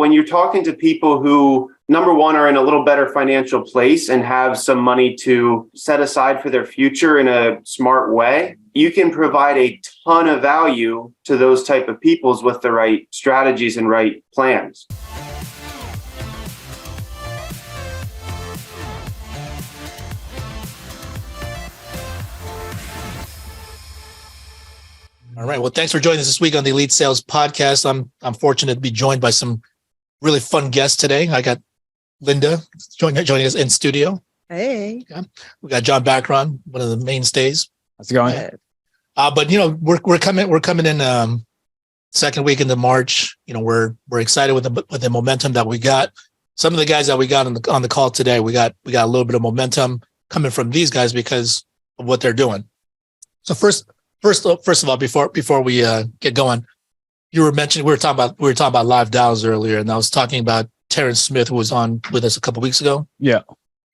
when you're talking to people who, number one, are in a little better financial place and have some money to set aside for their future in a smart way, you can provide a ton of value to those type of peoples with the right strategies and right plans. All right. Well, thanks for joining us this week on the Elite Sales Podcast. I'm fortunate to be joined by some really fun guests today. I got Linda joining us in studio. Hey. Yeah. We got John Bacaron, one of the mainstays. How's it going? But we're coming in second week into March. We're excited with the momentum that we got. Some of the guys that we got on the call today, we got a little bit of momentum coming from these guys because of what they're doing. So first of all, before we get going, you were mentioning we were talking about live dials earlier, and I was talking about Terrence Smith, who was on with us a couple of weeks ago. Yeah,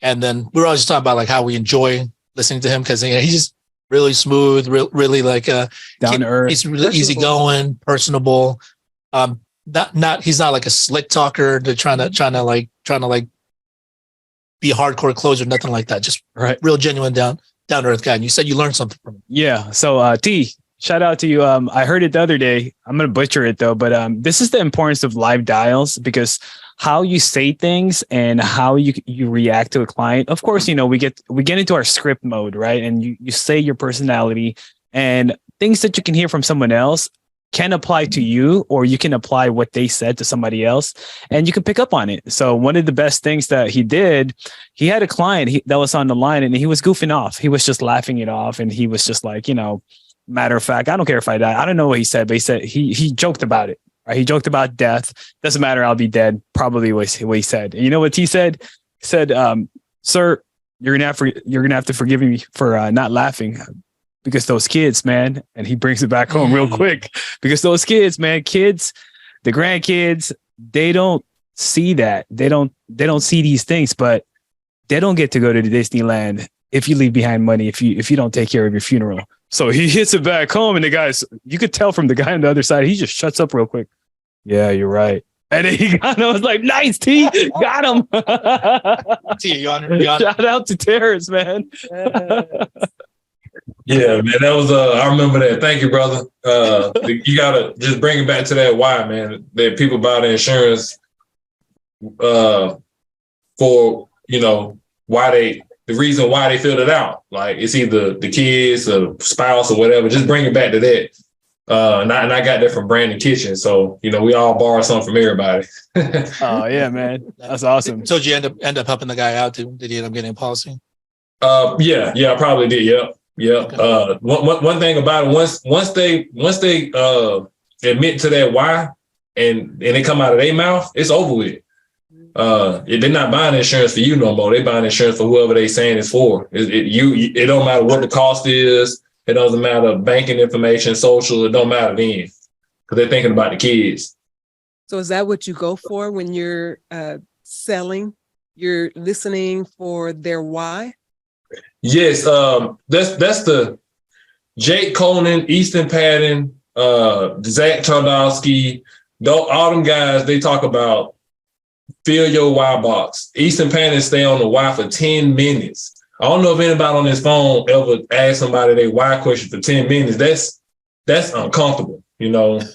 and then we were always talking about like how we enjoy listening to him because he's just really smooth, really like down to earth. He's really easygoing, personable. He's not like a slick talker to trying to like be a hardcore closer, nothing like that. Just right, real genuine down to earth guy. And you said you learned something from him. Yeah. So T, shout out to you. I heard it the other day. I'm gonna butcher it though, but this is the importance of live dials, because how you say things and how you react to a client. Of course, we get into our script mode, right? And you say your personality, and things that you can hear from someone else can apply to you, or you can apply what they said to somebody else, and you can pick up on it. So one of the best things that he did, he had a client that was on the line, and he was goofing off. He was just laughing it off, and he was just like, matter of fact, I don't care if I die. I don't know what he said, but he said he joked about it. Right? He joked about death. Doesn't matter. I'll be dead. Probably was what he said. And you know what he said? He said, "Sir, you're gonna have to forgive me for not laughing, because those kids, man." And he brings it back home real quick, because those kids, man, the grandkids, they don't see that. They don't see these things, but they don't get to go to the Disneyland if you leave behind money, if you don't take care of your funeral. So he hits it back home, and the guys, you could tell from the guy on the other side, he just shuts up real quick. Yeah, you're right. And then he got him. I was like, nice, T. Got him. T, you on. Shout out to Terrence, man. Yeah, man, that was I remember that. Thank you, brother. You gotta just bring it back to that why, man. That people buy the insurance for the reason why they filled it out. Like it's either the kids or spouse or whatever. Just bring it back to that. And I got that from Brandon Kitchen. So we all borrow something from everybody. Oh yeah, man, that's awesome. So did you end up helping the guy out too? Did he end up getting a policy? Yeah, I probably did. Yep. Okay. One thing about it, once they admit to that why and they come out of their mouth, it's over with. They're not buying insurance for you no more. They're buying insurance for whoever they saying it's for. It don't matter what the cost is. It doesn't matter banking information, social. It don't matter then, because they're thinking about the kids. So is that what you go for when you're selling? You're listening for their why? Yes, that's the Jake Conan, Easton Patton, Zach Tardowski, all them guys. They talk about fill your why box. Easton Patton stay on the why for 10 minutes. I don't know if anybody on this phone ever asked somebody their why question for 10 minutes. That's uncomfortable.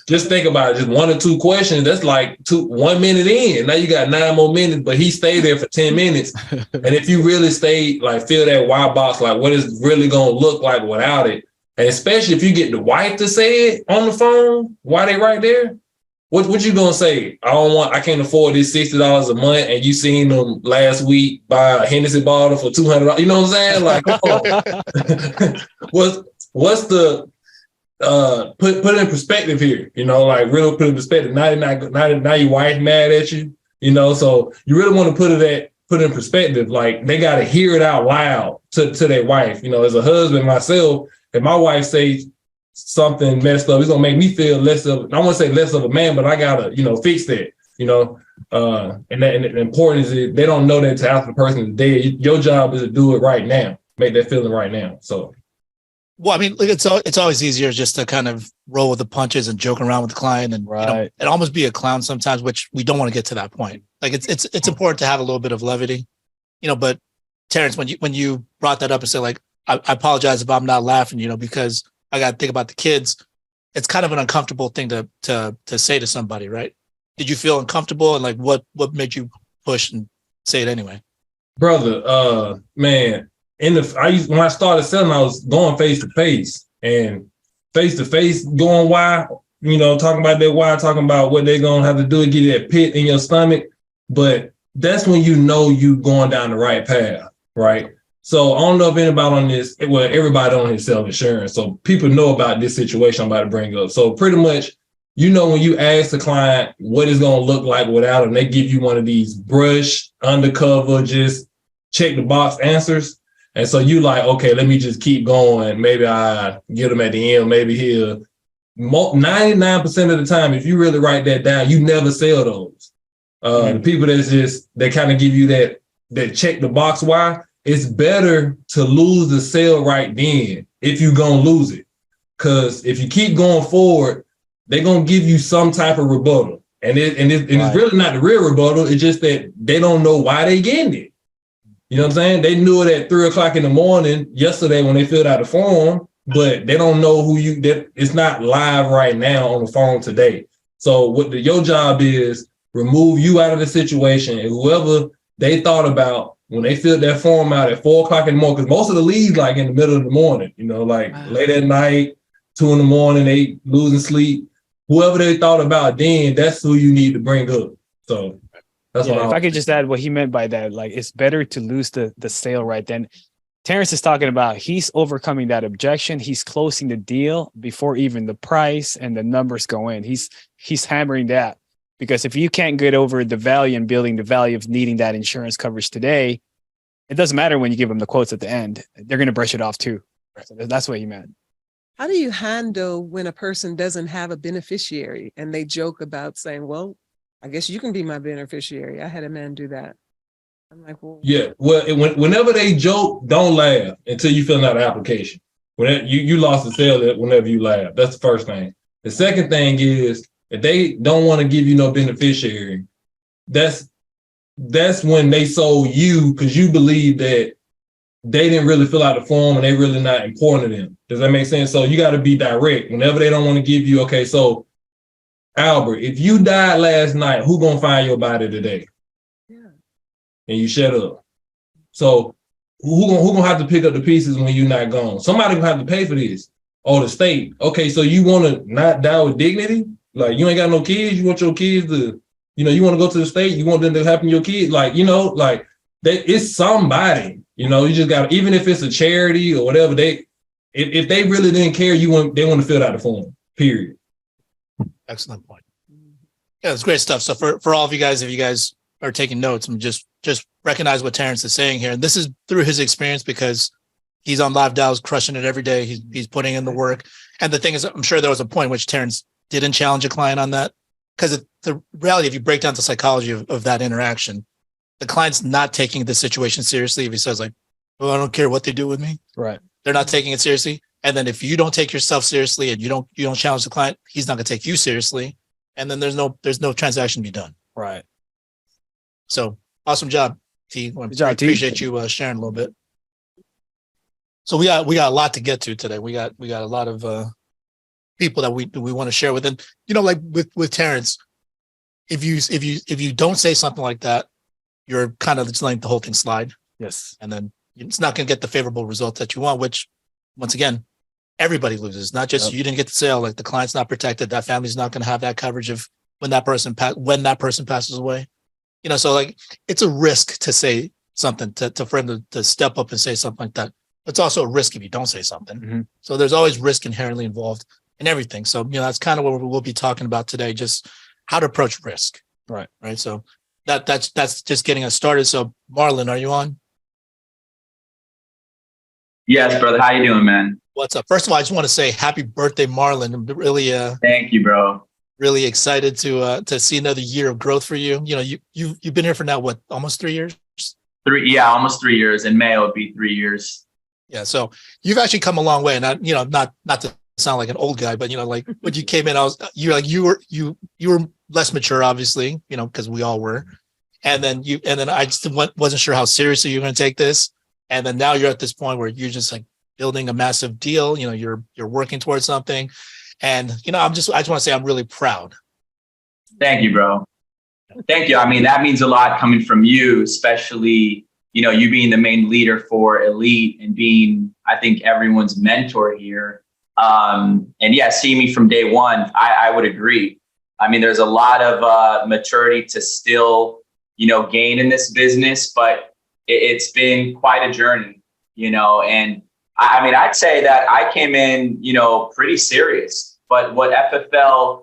Just think about it. Just one or two questions. That's like 1 minute in. Now you got 9 more minutes, but he stayed there for 10 minutes. And if you really stay, like, fill that why box, like what is really going to look like without it. And especially if you get the wife to say it on the phone, why they right there? What you going to say? I can't afford this $60 a month. And you seen them last week buy a Hennessy bottle for $200. You know what I'm saying? Like, what's the, put it in perspective here, like really put it in perspective. Now your wife mad at you, so you really want to put it in perspective. Like they got to hear it out loud to their wife. As a husband myself, if my wife says something messed up, it's gonna make me feel less of, I won't say less of a man, but I gotta, fix that, and the importance is they don't know that till after the person is dead. Your job is to do it right now, make that feeling right now. So Well, I mean, look, it's always easier just to kind of roll with the punches and joke around with the client, and Right. and almost be a clown sometimes, which we don't want to get to that point. Like it's important to have a little bit of levity, But Terrence, when you brought that up and said like, I apologize if I'm not laughing, because I got to think about the kids. It's kind of an uncomfortable thing to say to somebody, right? Did you feel uncomfortable, and like what made you push and say it anyway? Brother, man, when I started selling, I was going face to face, and face to face going why, talking about that why, talking about what they're gonna have to do to get that pit in your stomach. But that's when you going down the right path, right? So I don't know if anybody on this, well, everybody on his self insurance, so people know about this situation I'm about to bring up. So pretty much, when you ask the client what it's going to look like without them, they give you one of these brush, undercover, just check the box answers. And so you like, okay, let me just keep going. Maybe I get them at the end, maybe here. 99% of the time, if you really write that down, you never sell those. The people that kind of give you that check the box why, it's better to lose the sale right then if you're going to lose it. Because if you keep going forward, they're going to give you some type of rebuttal. And it's really not the real rebuttal. It's just that they don't know why they getting it. You know what I'm saying? They knew it at 3:00 in the morning yesterday when they filled out the form, but they don't know that it's not live right now on the phone today. So your job is remove you out of the situation, and whoever they thought about when they filled that form out at 4:00 in the morning, because most of the leads like in the middle of the morning, late at night, 2 in the morning, they losing sleep. Whoever they thought about then, that's who you need to bring up. So that's what if I could just add what he meant by that, like it's better to lose the sale right then. Terrence is talking about he's overcoming that objection. He's closing the deal before even the price and the numbers go in. He's hammering that. Because if you can't get over the value and building the value of needing that insurance coverage today, it doesn't matter when you give them the quotes at the end. They're going to brush it off too. So that's what he meant. How do you handle when a person doesn't have a beneficiary and they joke about saying, well, I guess you can be my beneficiary. I had a man do that. I'm like, well. Yeah. Well, whenever they joke, don't laugh until you fill out an application. When you lost the sale whenever you laugh. That's the first thing. The second thing is, if they don't want to give you no beneficiary, that's when they sold you because you believe that they didn't really fill out the form and they really not important to them. Does that make sense? So you got to be direct. Whenever they don't want to give you, okay, so Albert, if you died last night, who gonna find your body today? Yeah. And you shut up. So who gonna have to pick up the pieces when you're not gone? Somebody gonna have to pay for this. Or the state. Okay, so you want to not die with dignity? Like, you ain't got no kids. You want your kids to, you want to go to the state. You want them to happen to your kids. Like, it's somebody, you just got to, even if it's a charity or whatever, if they really didn't care, they want to fill out the form, period. Excellent point. Yeah, it's great stuff. So for all of you guys, if you guys are taking notes, and just recognize what Terrence is saying here. And this is through his experience because he's on live dials, crushing it every day. He's putting in the work. And the thing is, I'm sure there was a point in which Terrence didn't challenge a client on that, because the reality, if you break down the psychology of that interaction, the client's not taking the situation seriously. If he says like, "Oh, I don't care what they do with me," right? They're not taking it seriously. And then if you don't take yourself seriously and you don't challenge the client, he's not going to take you seriously. And then there's no transaction to be done. Right. So awesome job, T. Good job, T. Appreciate you sharing a little bit. So we got a lot to get to today. We got a lot of people that we want to share with. And like with Terrence, if you don't say something like that, you're kind of just letting the whole thing slide. Yes. And then it's not going to get the favorable result that you want, which once again, everybody loses. Not just you didn't get the sale, like the client's not protected. That family's not going to have that coverage of when that person passes away. So like it's a risk to say something for him to step up and say something like that. It's also a risk if you don't say something. Mm-hmm. So there's always risk inherently involved in everything. So, that's kind of what we'll be talking about today, just how to approach risk. Right. Right. So that's just getting us started. So Marlon, are you on? Yes, brother. How you doing, man? What's up? First of all, I just want to say happy birthday, Marlon. I'm really, thank you, bro. Really excited to see another year of growth for you. You've been here for now, what, almost 3 years? Almost 3 years. In May, it'll be 3 years. Yeah. So you've actually come a long way, and not to sound like an old guy, but like when you came in, you were less mature, obviously, because we all were. And then I just wasn't sure how seriously you're going to take this. And then now you're at this point where you're just like building a massive deal. You're working towards something. And, I just want to say I'm really proud. Thank you, bro. Thank you. I mean, that means a lot coming from you, especially, you being the main leader for Elite and being, I think, everyone's mentor here. And yeah, seeing me from day one, I would agree. I mean, there's a lot of maturity to still, gain in this business, but it's been quite a journey, and I mean, I'd say that I came in, pretty serious, but what FFL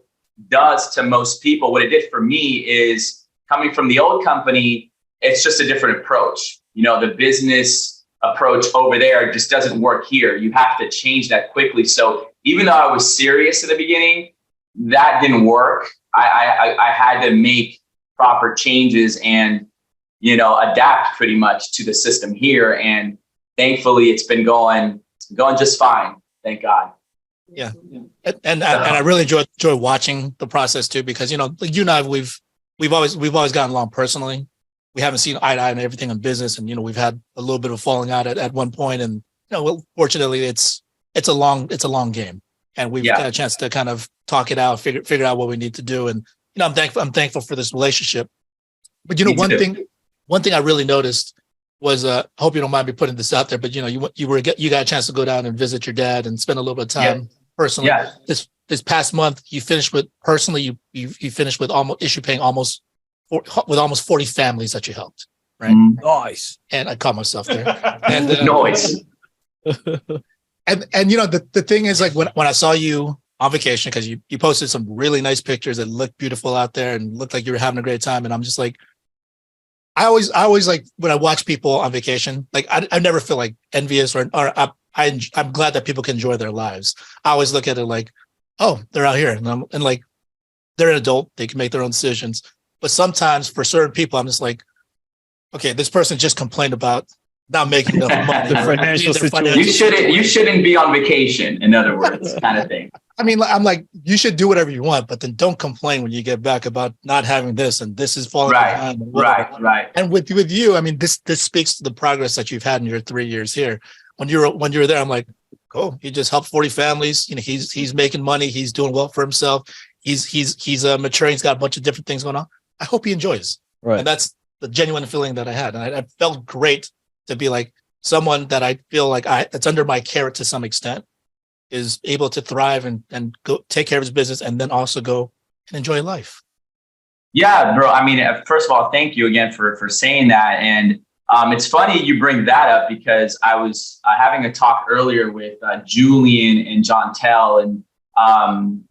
does to most people, what it did for me is coming from the old company, it's just a different approach. The business approach over there just doesn't work here. You have to change that quickly. So even though I was serious at the beginning, that didn't work. I had to make proper changes and, adapt pretty much to the system here. And thankfully it's been going just fine. Thank God. Yeah. And I really enjoy watching the process too, because, like you and I, we've always gotten along personally. We haven't seen eye to eye on everything in business. And, we've had a little bit of falling out at one point. And, fortunately it's a long game, and we've got a chance to kind of talk it out, figure out what we need to do. And, I'm thankful for this relationship. But, one thing I really noticed was, hope you don't mind me putting this out there, but, you got a chance to go down and visit your dad and spend a little bit of time personally. Yeah. This past month, you finished with almost 40 families that you helped, right? Nice. And I caught myself there. And Noise. And the thing is, like, when I saw you on vacation, because you posted some really nice pictures that looked beautiful out there and looked like you were having a great time, and I'm just like, I always like when I watch people on vacation, like I never feel like envious or I'm glad that people can enjoy their lives. I always look at it like, oh, they're out here, and like they're an adult, they can make their own decisions. But sometimes for certain people, I'm just like, okay, this person just complained about not making enough money. The financial situation. You shouldn't be on vacation, in other words, kind of thing. I mean, I'm like, you should do whatever you want, but then don't complain when you get back about not having this and this is falling behind. Right. And with you, I mean, this speaks to the progress that you've had in your 3 years here. When you were there, I'm like, cool. He just helped 40 families. He's making money. He's doing well for himself. He's maturing. He's got a bunch of different things going on. I hope he enjoys. Right. And that's the genuine feeling that I had. And I felt great to be like someone that I feel like it's under my care to some extent, is able to thrive and go take care of his business and then also go and enjoy life. Yeah, bro. I mean, first of all, thank you again for saying that. And it's funny you bring that up, because I was having a talk earlier with Julian and John Tell. And,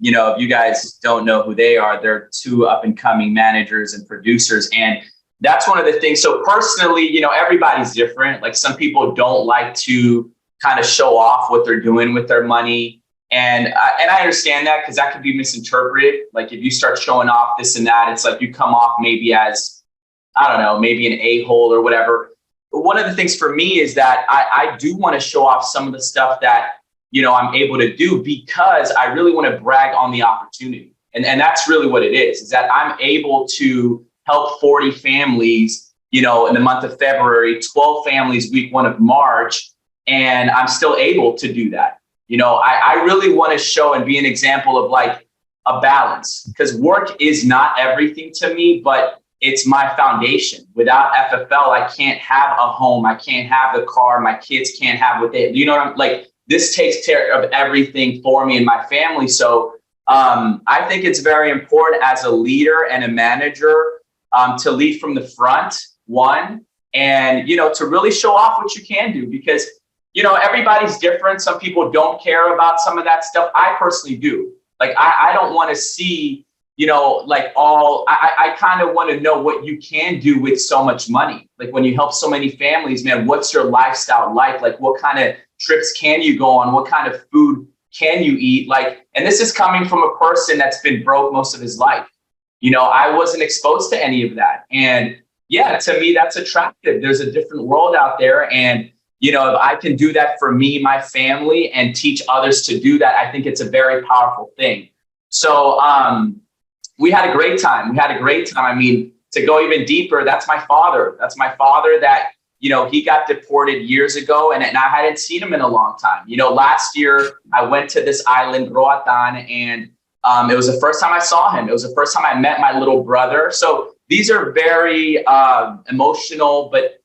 if you guys don't know who they are, they're two up and coming managers and producers. And that's one of the things. So personally, everybody's different. Like, some people don't like to kind of show off what they're doing with their money. And I understand that, because that could be misinterpreted. Like, if you start showing off this and that, it's like you come off maybe as, I don't know, maybe an a-hole or whatever. But one of the things for me is that I do want to show off some of the stuff that, I'm able to do, because I really want to brag on the opportunity. And that's really what it is that I'm able to help 40 families, in the month of February, 12 families week 1 of March. And I'm still able to do that. I really want to show and be an example of like a balance, because work is not everything to me, but it's my foundation. Without FFL, I can't have a home. I can't have the car. My kids can't have what they, what I'm like, this takes care of everything for me and my family. So I think it's very important as a leader and a manager to lead from the front, one, and, to really show off what you can do, because everybody's different. Some people don't care about some of that stuff. I personally do. Like, I don't want to see, I kind of want to know what you can do with so much money. Like, when you help so many families, man, what's your lifestyle like? Like, what kind of trips can you go on? What kind of food can you eat? Like, and this is coming from a person that's been broke most of his life. I wasn't exposed to any of that. And yeah, to me, that's attractive. There's a different world out there. And if I can do that for me, my family, and teach others to do that, I think it's a very powerful thing. So we had a great time. I mean, to go even deeper, that's my father. That, he got deported years ago, and I hadn't seen him in a long time. Last year I went to this island, Roatan, and it was the first time I saw him. It was the first time I met my little brother. So these are very emotional, but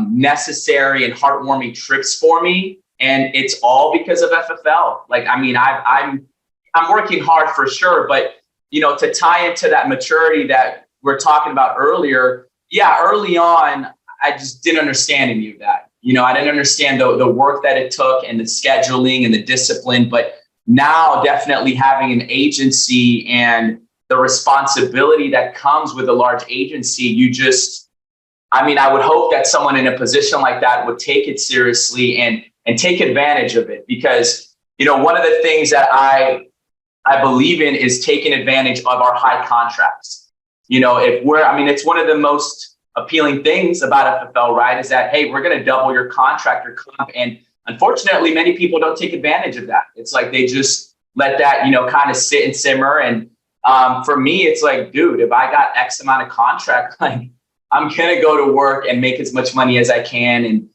necessary and heartwarming trips for me. And it's all because of FFL. Like, I mean, I'm working hard for sure, but to tie into that maturity that we're talking about earlier, early on, I just didn't understand any of that. I didn't understand the work that it took and the scheduling and the discipline. But now, definitely having an agency and the responsibility that comes with a large agency, I would hope that someone in a position like that would take it seriously and take advantage of it. Because, one of the things that I believe in is taking advantage of our high contracts. It's one of the most appealing things about FFL, right? Is that, hey, we're going to double your contract or comp. And unfortunately, many people don't take advantage of that. It's like they just let that, kind of sit and simmer. And for me, it's like, dude, if I got X amount of contract, like, I'm going to go to work and make as much money as I can. And,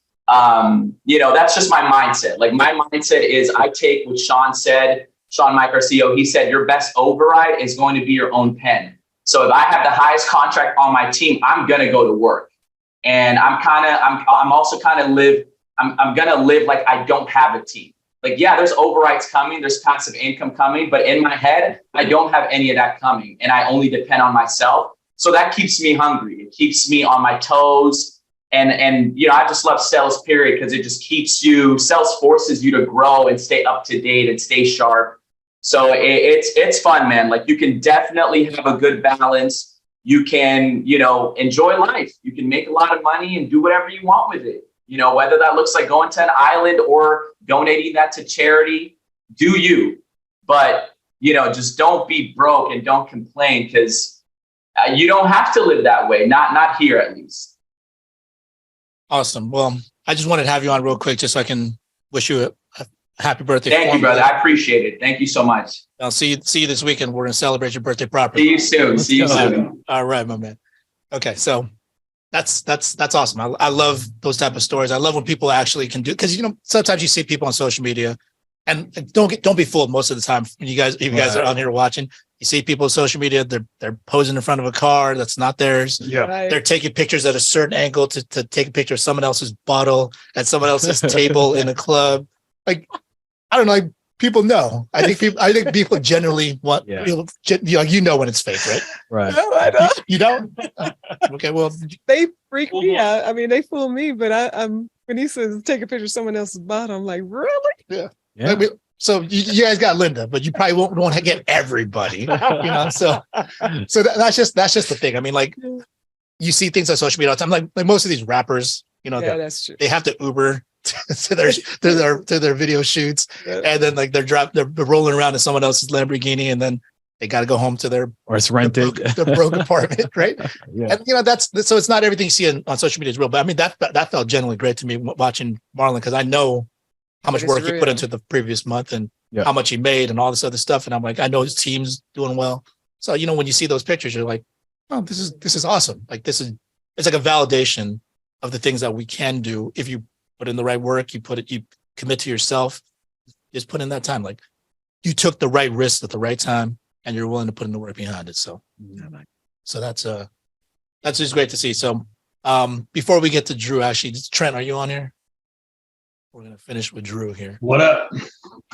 that's just my mindset. Like, my mindset is I take what Sean Mike, our CEO, he said, your best override is going to be your own pen. So if I have the highest contract on my team, I'm going to go to work. And I'm going to live like I don't have a team. Like, there's overrides coming, there's passive income coming, but in my head, I don't have any of that coming. And I only depend on myself. So that keeps me hungry. It keeps me on my toes. And I just love sales, period, because it just sales forces you to grow and stay up to date and stay sharp. So it's fun, man. Like, you can definitely have a good balance. You can, enjoy life. You can make a lot of money and do whatever you want with it. Whether that looks like going to an island or donating that to charity, do you. But, just don't be broke and don't complain, because you don't have to live that way. Not here, at least. Awesome. Well, I just wanted to have you on real quick just so I can wish you a happy birthday. Thank you, brother. I appreciate it. Thank you so much. I'll see you this weekend. We're going to celebrate your birthday properly. See you soon. All right, my man. Okay. So that's awesome. I love those type of stories. I love when people actually can do, because, sometimes you see people on social media, and don't be fooled most of the time. When you guys are on here watching, you see people on social media, they're posing in front of a car that's not theirs. Yeah. Right. They're taking pictures at a certain angle to take a picture of someone else's bottle at someone else's table in a club. Like, I don't know. Like, people know. I think people generally want, when it's fake, right? Right. No, I don't. You don't? Okay. Well, They freak me out. I mean, they fool me, but I'm when he says take a picture of someone else's bottom, I'm like, really? yeah. Yeah. So you guys got Linda, but you probably won't want to get everybody, So that's just the thing. I mean, like, you see things on social media all the time. Like most of these rappers, That's true. they have to Uber to their video shoots, Yeah. and then like they're rolling around in someone else's Lamborghini, and then they got to go home to their Or it's rented. the broke apartment, right? Yeah. And that's so it's not everything you see on social media is real, but I mean that felt genuinely great to me watching Marlon, because I know how much It's work he put real. into the previous month and Yeah. how much he made and all this other stuff. And I'm like, I know his team's doing well. So, when you see those pictures, you're like, oh, this is awesome. Like, it's like a validation of the things that we can do. If you put in the right work, you commit to yourself, just put in that time. Like, you took the right risks at the right time and you're willing to put in the work behind it. So that's just great to see. So, before we get to Drew, actually, Trent, are you on here? We're going to finish with Drew here. What up?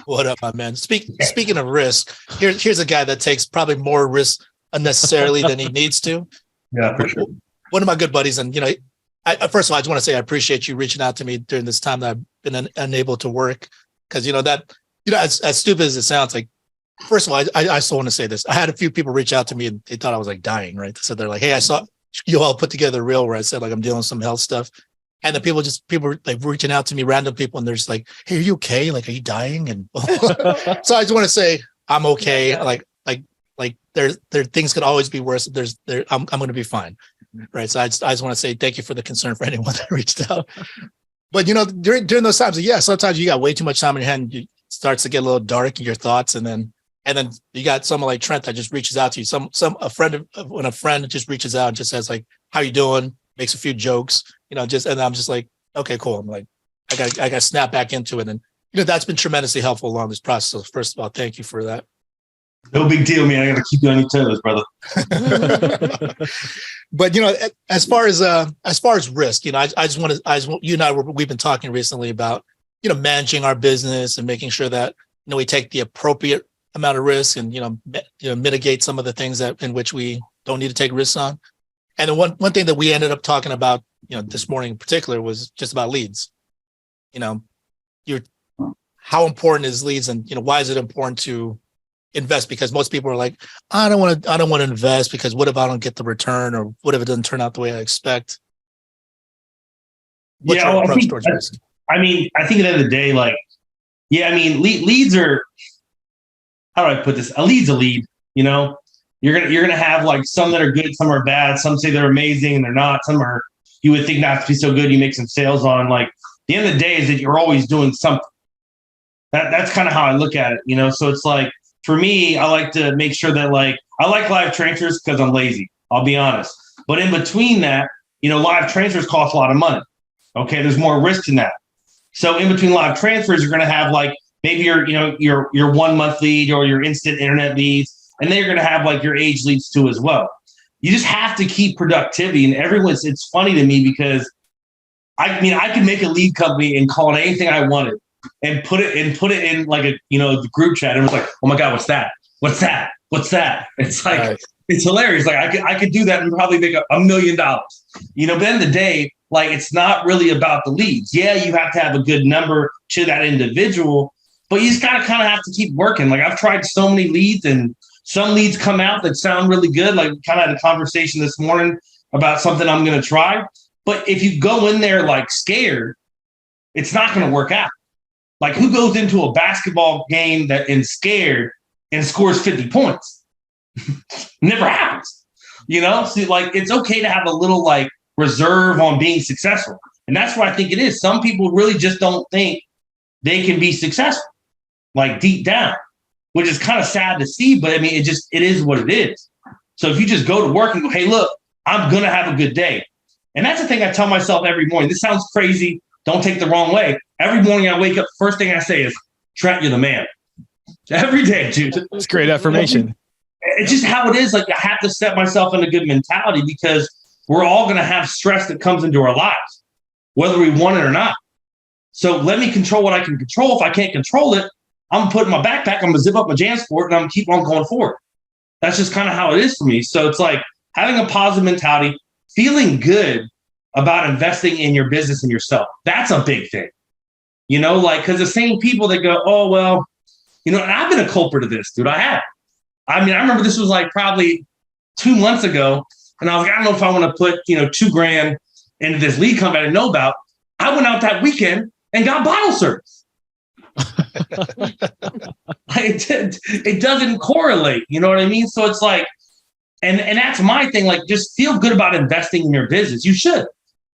What up, my man? Speaking of risk, here's a guy that takes probably more risk unnecessarily than he needs to. Yeah, for sure. One of my good buddies, and first of all, I just want to say I appreciate you reaching out to me during this time that I've been unable to work, because as stupid as it sounds, like, first of all, I still want to say this. I had a few people reach out to me and they thought I was like dying, right? So they're like, "Hey, I saw you all put together a reel where I said like I'm dealing with some health stuff." And the people were like reaching out to me, random people, and they're just like, "Hey, are you okay? Like, are you dying?" And so I just want to say I'm okay. Like there things could always be worse. I'm going to be fine, right? So I just want to say thank you for the concern for anyone that reached out. But during those times, yeah, sometimes you got way too much time in your hand. It starts to get a little dark in your thoughts, and then you got someone like Trent that just reaches out to you. When a friend just reaches out and just says like, "How you doing?" Makes a few jokes, and I'm just like, okay, cool. I'm like, I got to snap back into it, and that's been tremendously helpful along this process. So first of all, thank you for that. No big deal, man. I got to keep you on your toes, brother. But as far as risk, I just want to, you and I we've been talking recently about managing our business and making sure that we take the appropriate amount of risk and mitigate some of the things in which we don't need to take risks on. And the one thing that we ended up talking about this morning in particular was just about leads. How important is leads, and why is it important to invest? Because most people are like, I don't want to invest because what if I don't get the return, or what if it doesn't turn out the way I expect? What's your approach towards risk? I think at the end of the day, leads are, how do I put this? A lead's a lead. You're gonna have like some that are good, some are bad. Some say they're amazing and they're not. Some are, you would think not to be so good. You make some sales on. Like, the end of the day is that you're always doing something. That's kind of how I look at it. So it's like, for me, I like to make sure that I like live transfers because I'm lazy. I'll be honest. But in between that, live transfers cost a lot of money. Okay, there's more risk in that. So in between live transfers, you're going to have maybe your 1 month lead or your instant internet leads, and then you're going to have your age leads too as well. You just have to keep productivity. And it's funny to me because I could make a lead company and call it anything I wanted and put it in the group chat. And it was like, oh my God, what's that? What's that? What's that? It's like, right. It's hilarious. I could do that and probably make $1 million. But at the end of the day, it's not really about the leads. Yeah, you have to have a good number to that individual, but you just gotta kind of have to keep working. I've tried so many leads, and some leads come out that sound really good. We kind of had a conversation this morning about something I'm going to try. But if you go in there scared, it's not going to work out. Who goes into a basketball game and scared and scores 50 points? Never happens. It's okay to have a little reserve on being successful. And that's what I think it is. Some people really just don't think they can be successful, deep down, which is kind of sad to see, but it is what it is. So if you just go to work and go, hey, look, I'm going to have a good day. And that's the thing I tell myself every morning. This sounds crazy. Don't take the wrong way. Every morning I wake up, first thing I say is, Trent, you're the man. Every day, dude. It's great affirmation. It's just how it is. I have to set myself in a good mentality because we're all going to have stress that comes into our lives, whether we want it or not. So let me control what I can control. If I can't control it, I'm going to put in my backpack, I'm going to zip up my JanSport, and I'm going to keep on going forward. That's just kind of how it is for me. So it's having a positive mentality, feeling good about investing in your business and yourself. That's a big thing. Because the same people that go, oh, well, and I've been a culprit of this, dude. I have. I remember this was probably 2 months ago, and I was I don't know if I want to put, $2,000 into this lead company I didn't know about. I went out that weekend and got bottle service. It doesn't correlate. You know what I mean? So it's and that's my thing. Just feel good about investing in your business. You should.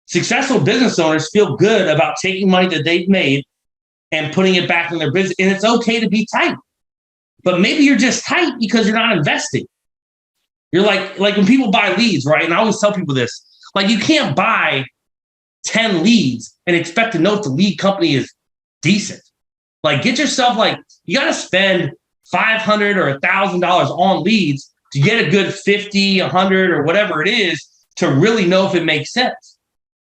Successful business owners feel good about taking money that they've made and putting it back in their business. And it's okay to be tight. But maybe you're just tight because you're not investing. You're like when people buy leads, right? And I always tell people this, you can't buy 10 leads and expect to know if the lead company is decent. Get yourself, you got to spend $500 or $1,000 on leads to get a good 50, 100 or whatever it is to really know if it makes sense.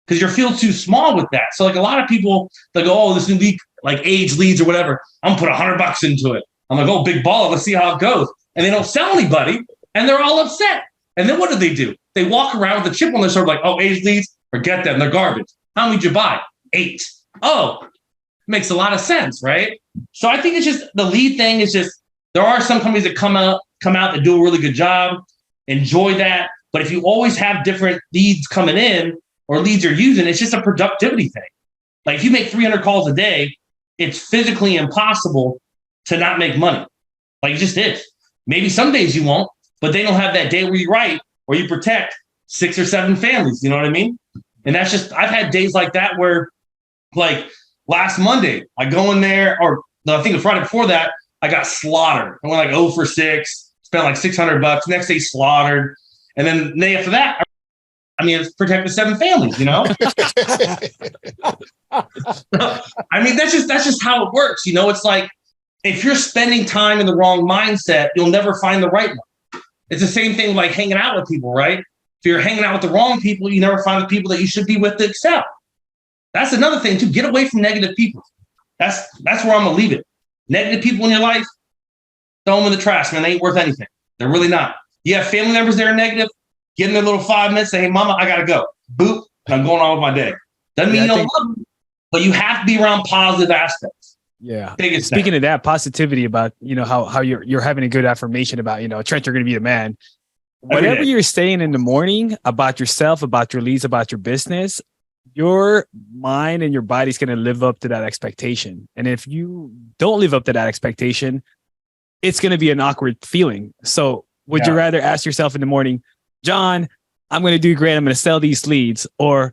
Because you feel too small with that. So a lot of people, they go, oh, this new lead, age leads or whatever, I'm going to put $100 into it. I'm like, oh, big baller, let's see how it goes. And they don't sell anybody and they're all upset. And then what do? They walk around with a chip on their shoulder oh, age leads, forget them, they're garbage. How many did you buy? 8. Oh, makes a lot of sense, right? So I think it's just the lead thing is just there are some companies that come out that do a really good job, enjoy that. But if you always have different leads coming in or leads you're using, it's just a productivity thing. If you make 300 calls a day, it's physically impossible to not make money. It just is. Maybe some days you won't, but they don't have that day where you write or you protect 6 or 7 families. You know what I mean? And that's just, I've had days like that where Like last Monday, I go in there, or no, I think the Friday before that, I got slaughtered. I went like 0 for 6, spent like $600. Next day, slaughtered. And then the day after that, I mean, it's protected 7 families, you know? I mean, that's just how it works. You know, it's like if you're spending time in the wrong mindset, you'll never find the right one. It's the same thing like hanging out with people, right? If you're hanging out with the wrong people, you never find the people that you should be with to excel. That's another thing too. Get away from negative people. That's where I'm gonna leave it. Negative people in your life, throw them in the trash, man. They ain't worth anything. They're really not. You have family members that are negative, give them their little 5 minutes, say, hey, mama, I gotta go. Boop, and I'm going on with my day. Doesn't mean you don't love them, but you have to be around positive aspects. Yeah. Speaking of that, positivity about, you know, how you're having a good affirmation about, you know, Trent, you're going to be the man. Whatever you're saying in the morning about yourself, about your leads, about your business, your mind and your body's going to live up to that expectation. And if you don't live up to that expectation, it's going to be an awkward feeling. So would you rather ask yourself in the morning, John, I'm going to do great, I'm going to sell these leads, or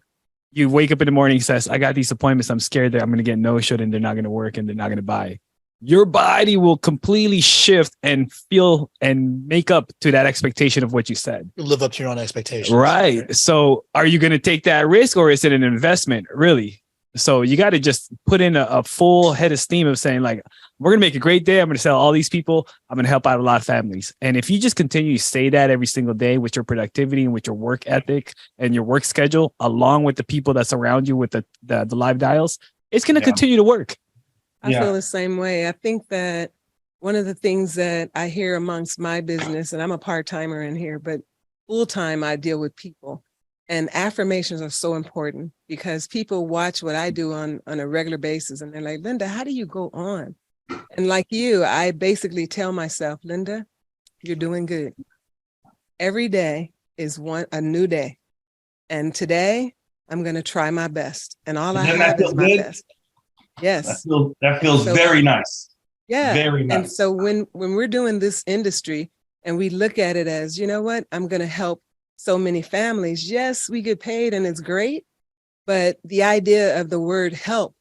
you wake up in the morning and says, I got these appointments, I'm scared that I'm going to get no-showed and they're not going to work and they're not going to buy. Your body will completely shift and feel and make up to that expectation of what you said. You live up to your own expectations. Right. So are you going to take that risk, or is it an investment, really? So you got to just put in a full head of steam of saying, like, we're going to make a great day. I'm going to sell all these people. I'm going to help out a lot of families. And if you just continue to say that every single day with your productivity and with your work ethic and your work schedule, along with the people that surround you with the live dials, it's going to continue to work. I feel the same way. I think that one of the things that I hear amongst my business, and I'm a part-timer in here, but full-time I deal with people. And affirmations are so important because people watch what I do on a regular basis and they're like, Linda, how do you go on? And like you, I basically tell myself, Linda, you're doing good. Every day is a new day. And today I'm going to try my best. And all I have is my best. Yes. That feels very nice. Yeah. Very nice. And so when we're doing this industry and we look at it as, you know what, I'm going to help so many families. Yes, we get paid and it's great. But the idea of the word help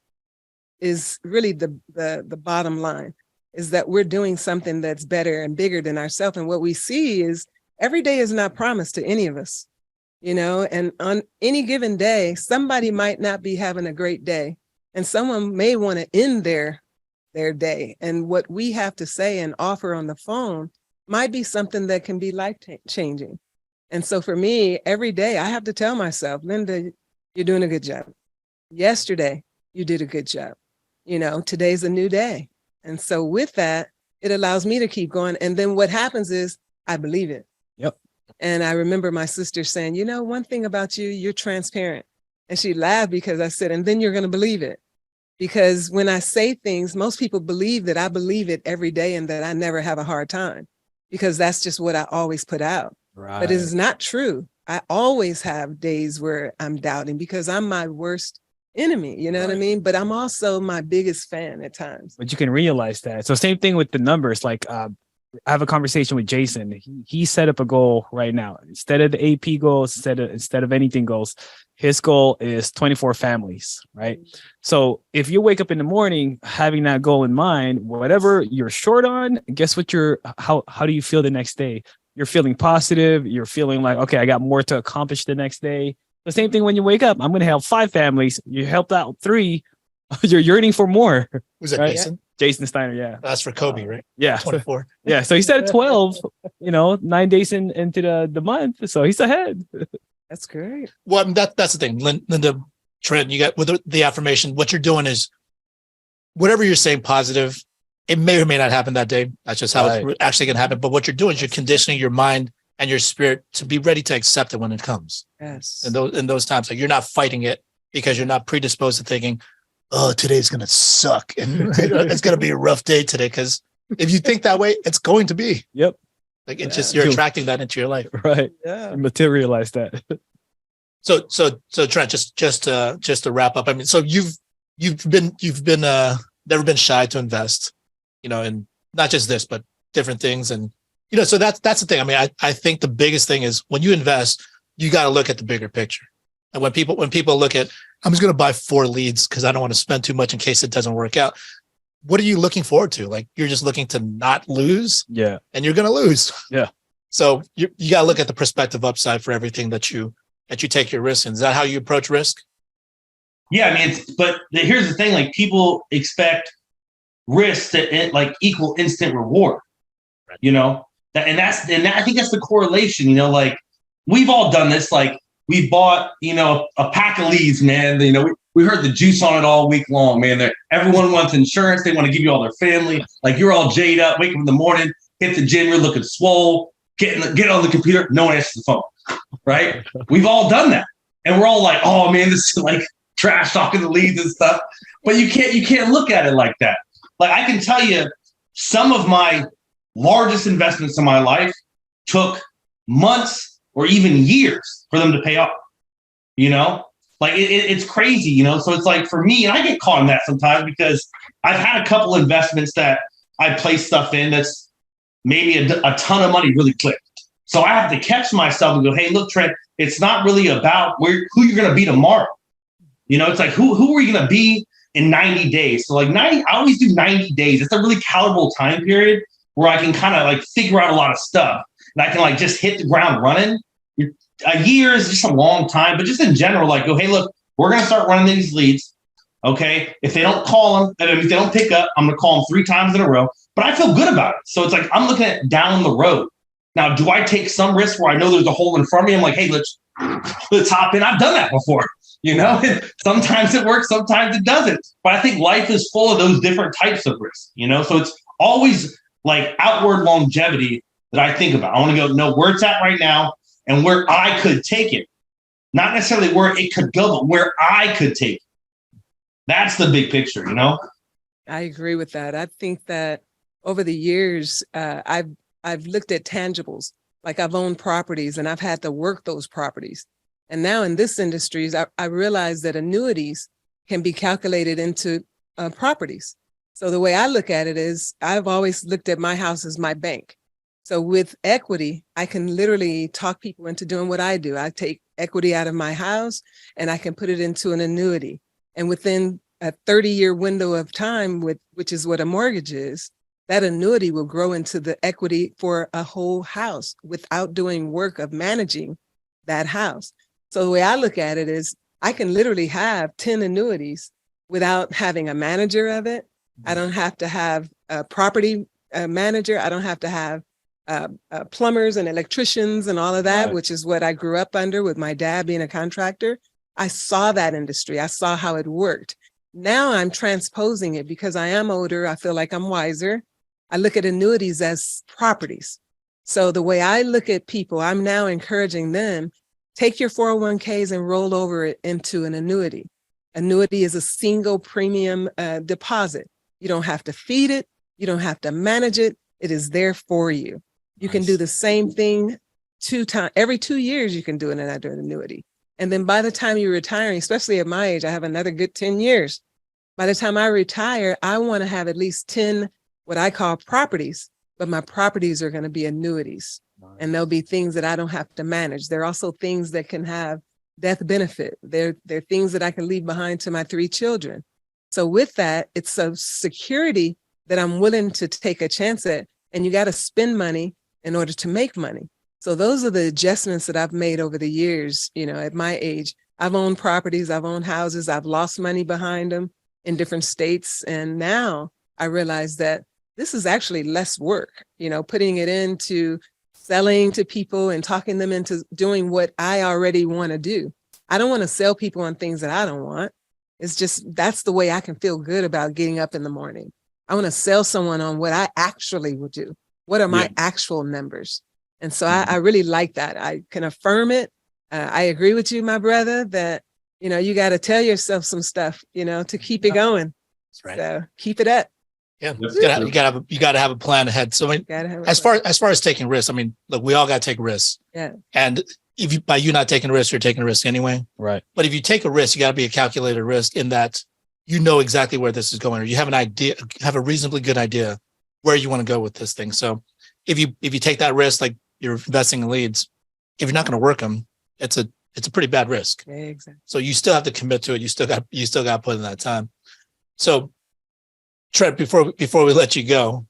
is really the bottom line, is that we're doing something that's better and bigger than ourselves. And what we see is every day is not promised to any of us, you know, and on any given day, somebody might not be having a great day and someone may want to end their day. And what we have to say and offer on the phone might be something that can be life-changing. And so for me, every day I have to tell myself, Linda, you're doing a good job. Yesterday, you did a good job. You know, today's a new day. And so with that, it allows me to keep going. And then what happens is I believe it. Yep. And I remember my sister saying, you know, one thing about you, you're transparent. And she laughed because I said, and then you're going to believe it. Because when I say things, most people believe that I believe it every day and that I never have a hard time because that's just what I always put out. Right. But it is not true. I always have days where I'm doubting because I'm my worst enemy, you know what I mean? But I'm also my biggest fan at times. But you can realize that. So same thing with the numbers. Like I have a conversation with Jason. He set up a goal right now. Instead of the AP goals, instead of anything goals, his goal is 24 families, right? So if you wake up in the morning having that goal in mind, whatever you're short on, guess what how do you feel the next day? You're feeling positive. You're feeling like, okay, I got more to accomplish the next day. The same thing when you wake up. I'm going to help 5 families. You helped out 3. You're yearning for more. Who's that, right? Jason? Jason Steiner, yeah. That's for Kobe, right? Yeah. 24. Yeah. So he's at 12, 9 days into the month. So he's ahead. That's great. Well, that's the thing. Linda, Trent, you got with the affirmation, what you're doing is whatever you're saying positive, it may or may not happen that day. That's just how it's actually going to happen. But what you're doing is you're conditioning your mind and your spirit to be ready to accept it when it comes. Yes. In those times, like you're not fighting it because you're not predisposed to thinking, oh, today's going to suck. And it's going to be a rough day today. Because if you think that way, it's going to be. Yep. Like it's just, you're attracting that into your life. Right. Yeah. You materialize that. So Trent, just to wrap up. I mean, so you've never been shy to invest, and not just this, but different things. And, so that's the thing. I mean, I think the biggest thing is when you invest, you got to look at the bigger picture. And when people look at, I'm just going to buy 4 leads because I don't want to spend too much in case it doesn't work out. What are you looking forward to? Like, you're just looking to not lose. Yeah. And you're going to lose. Yeah. So you got to look at the prospective upside for everything that you take your risk in. Is that how you approach risk? Yeah, I mean, but here's the thing: like, people expect risk to like equal instant reward. You know, and I think that's the correlation. You know, like, we've all done this. Like, we bought, you know, a pack of leads, man. You know, we heard the juice on it all week long, man. Everyone wants insurance. They want to give you all their family. Like, you're all jaded up, wake up in the morning, hit the gym, you're looking swole, get on the computer, no one answers the phone, right? We've all done that. And we're all like, oh, man, this is like trash talking the leads and stuff. But you can't look at it like that. Like, I can tell you, some of my largest investments in my life took months or even years for them to pay off. You know, like, it's crazy, you know? So it's like, for me, and I get caught in that sometimes because I've had a couple investments that I place stuff in that's maybe a ton of money really clicked. So I have to catch myself and go, hey, look, Trent, it's not really about who you're going to be tomorrow. You know, it's like, who are you going to be in 90 days? So like I always do 90 days. It's a really calibrable time period where I can kind of like figure out a lot of stuff and I can like just hit the ground running. A year is just a long time, but just in general, like, go, hey, look, we're going to start running these leads. Okay. If they don't call them, if they don't pick up, I'm going to call them 3 times in a row, but I feel good about it. So it's like, I'm looking at down the road. Now, do I take some risk where I know there's a hole in front of me? I'm like, hey, let's hop in. I've done that before, you know, sometimes it works, sometimes it doesn't, but I think life is full of those different types of risks, you know? So it's always like outward longevity that I think about. I want to go, know where it's at right now and where I could take it. Not necessarily where it could go, but where I could take it. That's the big picture, you know? I agree with that. I think that over the years, I've looked at tangibles, like I've owned properties and I've had to work those properties. And now in this industry, I realize that annuities can be calculated into properties. So the way I look at it is I've always looked at my house as my bank. So with equity, I can literally talk people into doing what I do. I take equity out of my house and I can put it into an annuity. And within a 30-year window of time, which is what a mortgage is, that annuity will grow into the equity for a whole house without doing work of managing that house. So the way I look at it is I can literally have 10 annuities without having a manager of it. I don't have to have a property manager. I don't have to have plumbers and electricians and all of that, Right. which is what I grew up under with my dad being a contractor. I saw that industry. I saw how it worked. Now I'm transposing it because I am older. I feel like I'm wiser. I look at annuities as properties. So the way I look at people, I'm now encouraging them, take your 401ks and roll over it into an annuity. Annuity is a single premium deposit. You don't have to feed it. You don't have to manage it. It is there for you. You can do the same thing every 2 years. You can do another annuity. And then by the time you're retiring, especially at my age, I have another good 10 years. By the time I retire, I want to have at least 10, what I call properties, but my properties are going to be annuities. And there'll be things that I don't have to manage. There are also things that can have death benefit. They're things that I can leave behind to my 3 children. So with that, it's a security that I'm willing to take a chance at. And you got to spend money in order to make money. So those are the adjustments that I've made over the years. You know, at my age, I've owned properties, I've owned houses, I've lost money behind them in different states. And now I realize that this is actually less work, you know, putting it into selling to people and talking them into doing what I already want to do. I don't want to sell people on things that I don't want. It's just, that's the way I can feel good about getting up in the morning. I want to sell someone on what I actually would do. What are my actual numbers? And so I really like that. I can affirm it. I agree with you, my brother, that, you know, you got to tell yourself some stuff, you know, to keep it going. That's right. So keep it up. Yeah, you got to have a plan ahead. So I mean, as far as taking risks, I mean, look, we all got to take risks. Yeah. And if by you not taking a risk, you're taking a risk anyway. Right. But if you take a risk, you got to be a calculated risk in that you know exactly where this is going, or you have an idea, have a reasonably good idea where you want to go with this thing. So if you take that risk, like you're investing in leads, if you're not going to work them, it's it's a pretty bad risk. Exactly. So you still have to commit to it. You still got to put in that time. So Trent, before we let you go,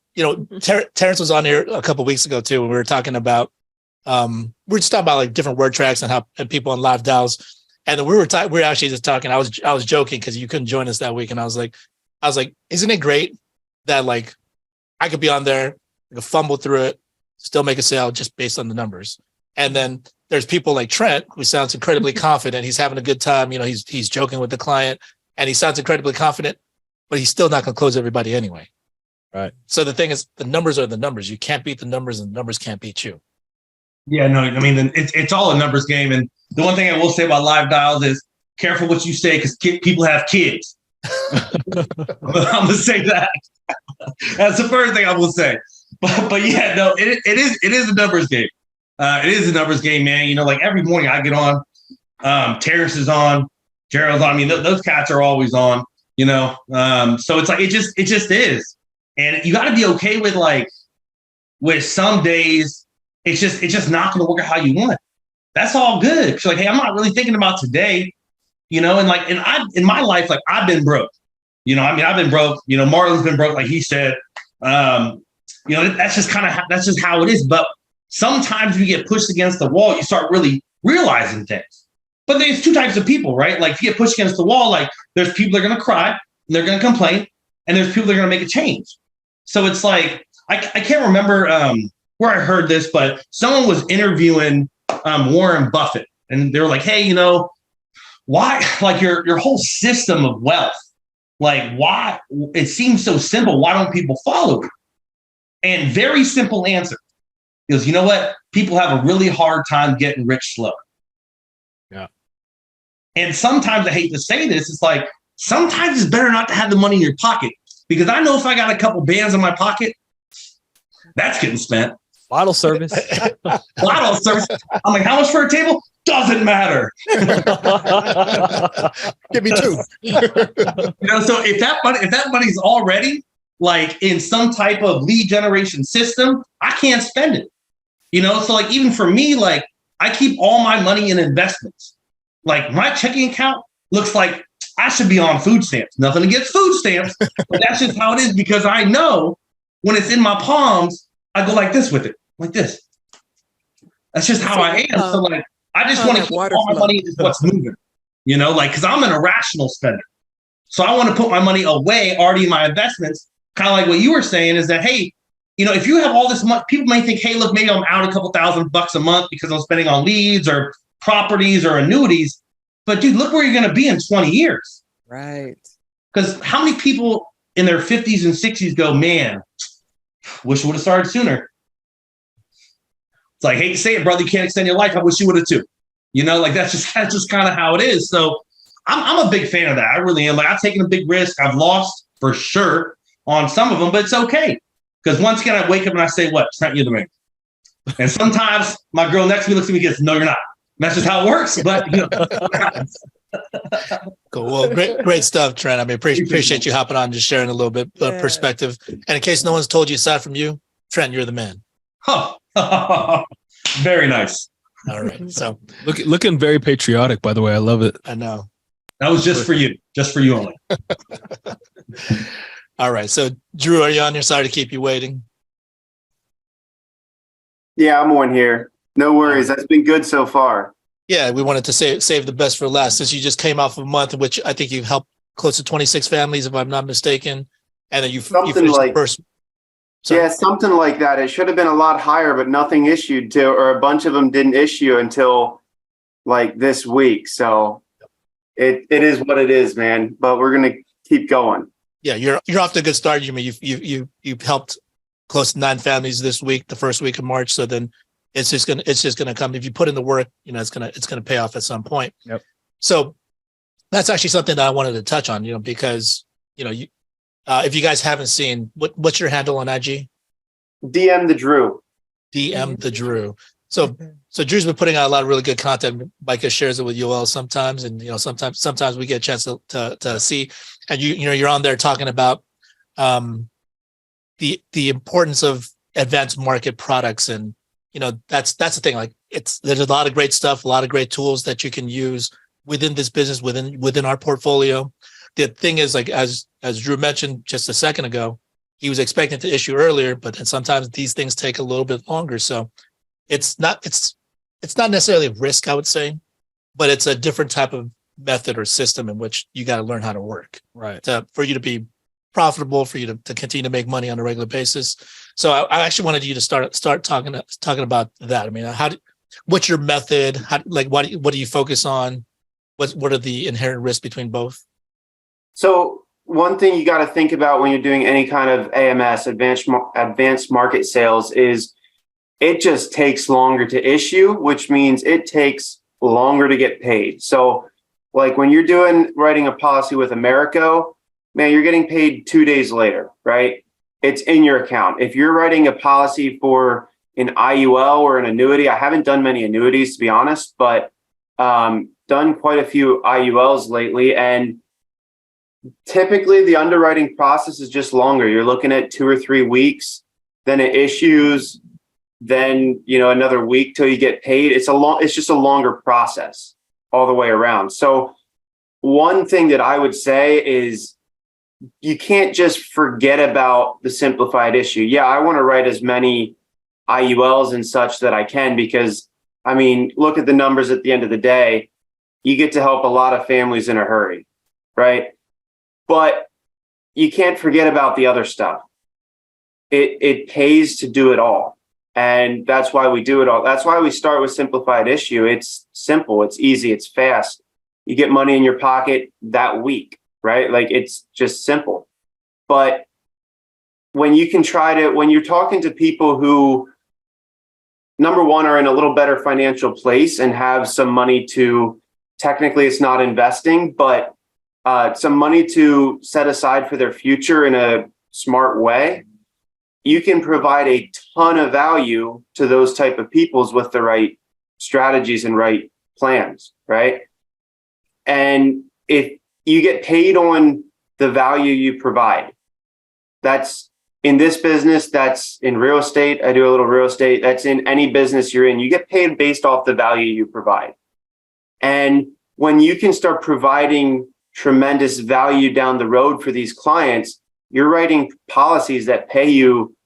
Terrence was on here a couple of weeks ago too, when we were talking about we're just talking about like different word tracks and people on live dials. And we were actually just talking. I was joking because you couldn't join us that week, and I was like, isn't it great that like I could be on there, I could fumble through it, still make a sale just based on the numbers. And then there's people like Trent who sounds incredibly confident. He's having a good time. He's joking with the client, and he sounds incredibly confident, but he's still not going to close everybody anyway. Right. So the thing is, the numbers are the numbers. You can't beat the numbers, and the numbers can't beat you. Yeah, no, I mean, it's all a numbers game. And the one thing I will say about live dials is careful what you say because people have kids. I'm going to say that. That's the first thing I will say. But yeah, no, it is a numbers game. It is a numbers game, man. Like every morning I get on, Terrence is on, Gerald's on. I mean, those cats are always on, so it's like, it just is. And you got to be okay with some days, it's just not going to work out how you want. That's all good. It's like, hey, I'm not really thinking about today, and I in my life, like I've been broke. I've been broke. Marlon's been broke, like he said. That's just how it is. But sometimes you get pushed against the wall, you start really realizing things. But there's two types of people, right? Like if you get pushed against the wall, like there's people that are going to cry, and they're going to complain, and there's people that are going to make a change. So it's like I can't remember where I heard this, but someone was interviewing Warren Buffett, and they were like, "Hey, why? Like your whole system of wealth, like why it seems so simple? Why don't people follow it?" And very simple answer is, you know what? People have a really hard time getting rich slow. Yeah. And sometimes I hate to say this, it's like sometimes it's better not to have the money in your pocket because I know if I got a couple bands in my pocket, that's getting spent. Bottle service. Bottle service. I'm like, how much for a table? Doesn't matter. Give me two. So if that money's already like in some type of lead generation system, I can't spend it. So like even for me, like I keep all my money in investments. Like my checking account looks like I should be on food stamps. Nothing against food stamps, but that's just how it is because I know when it's in my palms, I go like this with it, like this. That's just how I am. So like, I just want to keep all my money is what's moving, because I'm an irrational spender. So I want to put my money away already in my investments. Kind of like what you were saying is that, hey, if you have all this money, people may think, hey, look, maybe I'm out a couple $1,000 a month because I'm spending on leads or properties or annuities. But dude, look where you're going to be in 20 years. Right. Because how many people in their 50s and 60s go, man, wish I would have started sooner. It's like, hate to say it, brother, you can't extend your life. I wish you would have too. That's just kind of how it is. So I'm a big fan of that. I really am. Like I've taken a big risk. I've lost for sure on some of them, but it's okay. Because once again, I wake up and I say, what? Trent, you're the man. And sometimes my girl next to me looks at me and goes, no, you're not. And that's just how it works. But Cool. Well, great stuff, Trent. I mean, appreciate you hopping on and just sharing a little bit of perspective. And in case no one's told you aside from you, Trent, you're the man. Oh, very nice. All right. So looking very patriotic, by the way. I love it. I know. That was just for you only. All right. So Drew, are you on your side to keep you waiting? Yeah, I'm on here. No worries. That's been good so far. Yeah, we wanted to save the best for last since you just came off a month in which I think you've helped close to 26 families, if I'm not mistaken. And then you finished the first. Sorry. Yeah, something like that. It should have been a lot higher, but nothing issued to, or a bunch of them didn't issue until like this week. So it is what it is, man. But we're going to keep going. Yeah, you're off to a good start. You mean you've helped close to 9 families this week, the first week of March. So then it's just gonna come. If you put in the work, it's gonna pay off at some point. Yep. So that's actually something that I wanted to touch on, because if you guys haven't seen, what's your handle on IG? DM the Drew. DM the Drew. So Drew's been putting out a lot of really good content. Micah shares it with UL sometimes, and sometimes we get a chance to see. And you're on there talking about the importance of advanced market products, and that's the thing. Like there's a lot of great stuff, a lot of great tools that you can use within this business, within our portfolio. The thing is, like as Drew mentioned just a second ago, he was expecting to issue earlier, but then sometimes these things take a little bit longer. So it's not necessarily a risk, I would say, but it's a different type of method or system in which you got to learn how to work, Right. for you to be profitable, for you to continue to make money on a regular basis. So I actually wanted you to start talking about that. I mean, what's your method? What do you focus on? What are the inherent risks between both? So one thing you got to think about when you're doing any kind of AMS, advanced market sales, is it just takes longer to issue, which means it takes longer to get paid. So like when you're writing a policy with Americo, man, you're getting paid 2 days later, right? It's in your account. If you're writing a policy for an IUL or an annuity, I haven't done many annuities to be honest, but done quite a few IULs lately. And typically the underwriting process is just longer. You're looking at 2 or 3 weeks, then it issues, then, another week till you get paid. It's just a longer process all the way around. So one thing that I would say is you can't just forget about the simplified issue. Yeah, I want to write as many IULs and such that I can, because I mean, look at the numbers at the end of the day. You get to help a lot of families in a hurry, right? But you can't forget about the other stuff. It pays to do it all. And that's why we do it all. That's why we start with simplified issue. It's simple, it's easy, it's fast. You get money in your pocket that week, right? Like it's just simple. But when you're talking to people who, number one, are in a little better financial place and have some money to, technically it's not investing, but some money to set aside for their future in a smart way, you can provide a ton of value to those type of peoples with the right strategies and right plans, right? And if you get paid on the value you provide, that's in this business, that's in real estate. I do a little real estate. That's in any business you're in. You get paid based off the value you provide. And when you can start providing tremendous value down the road for these clients, you're writing policies that pay you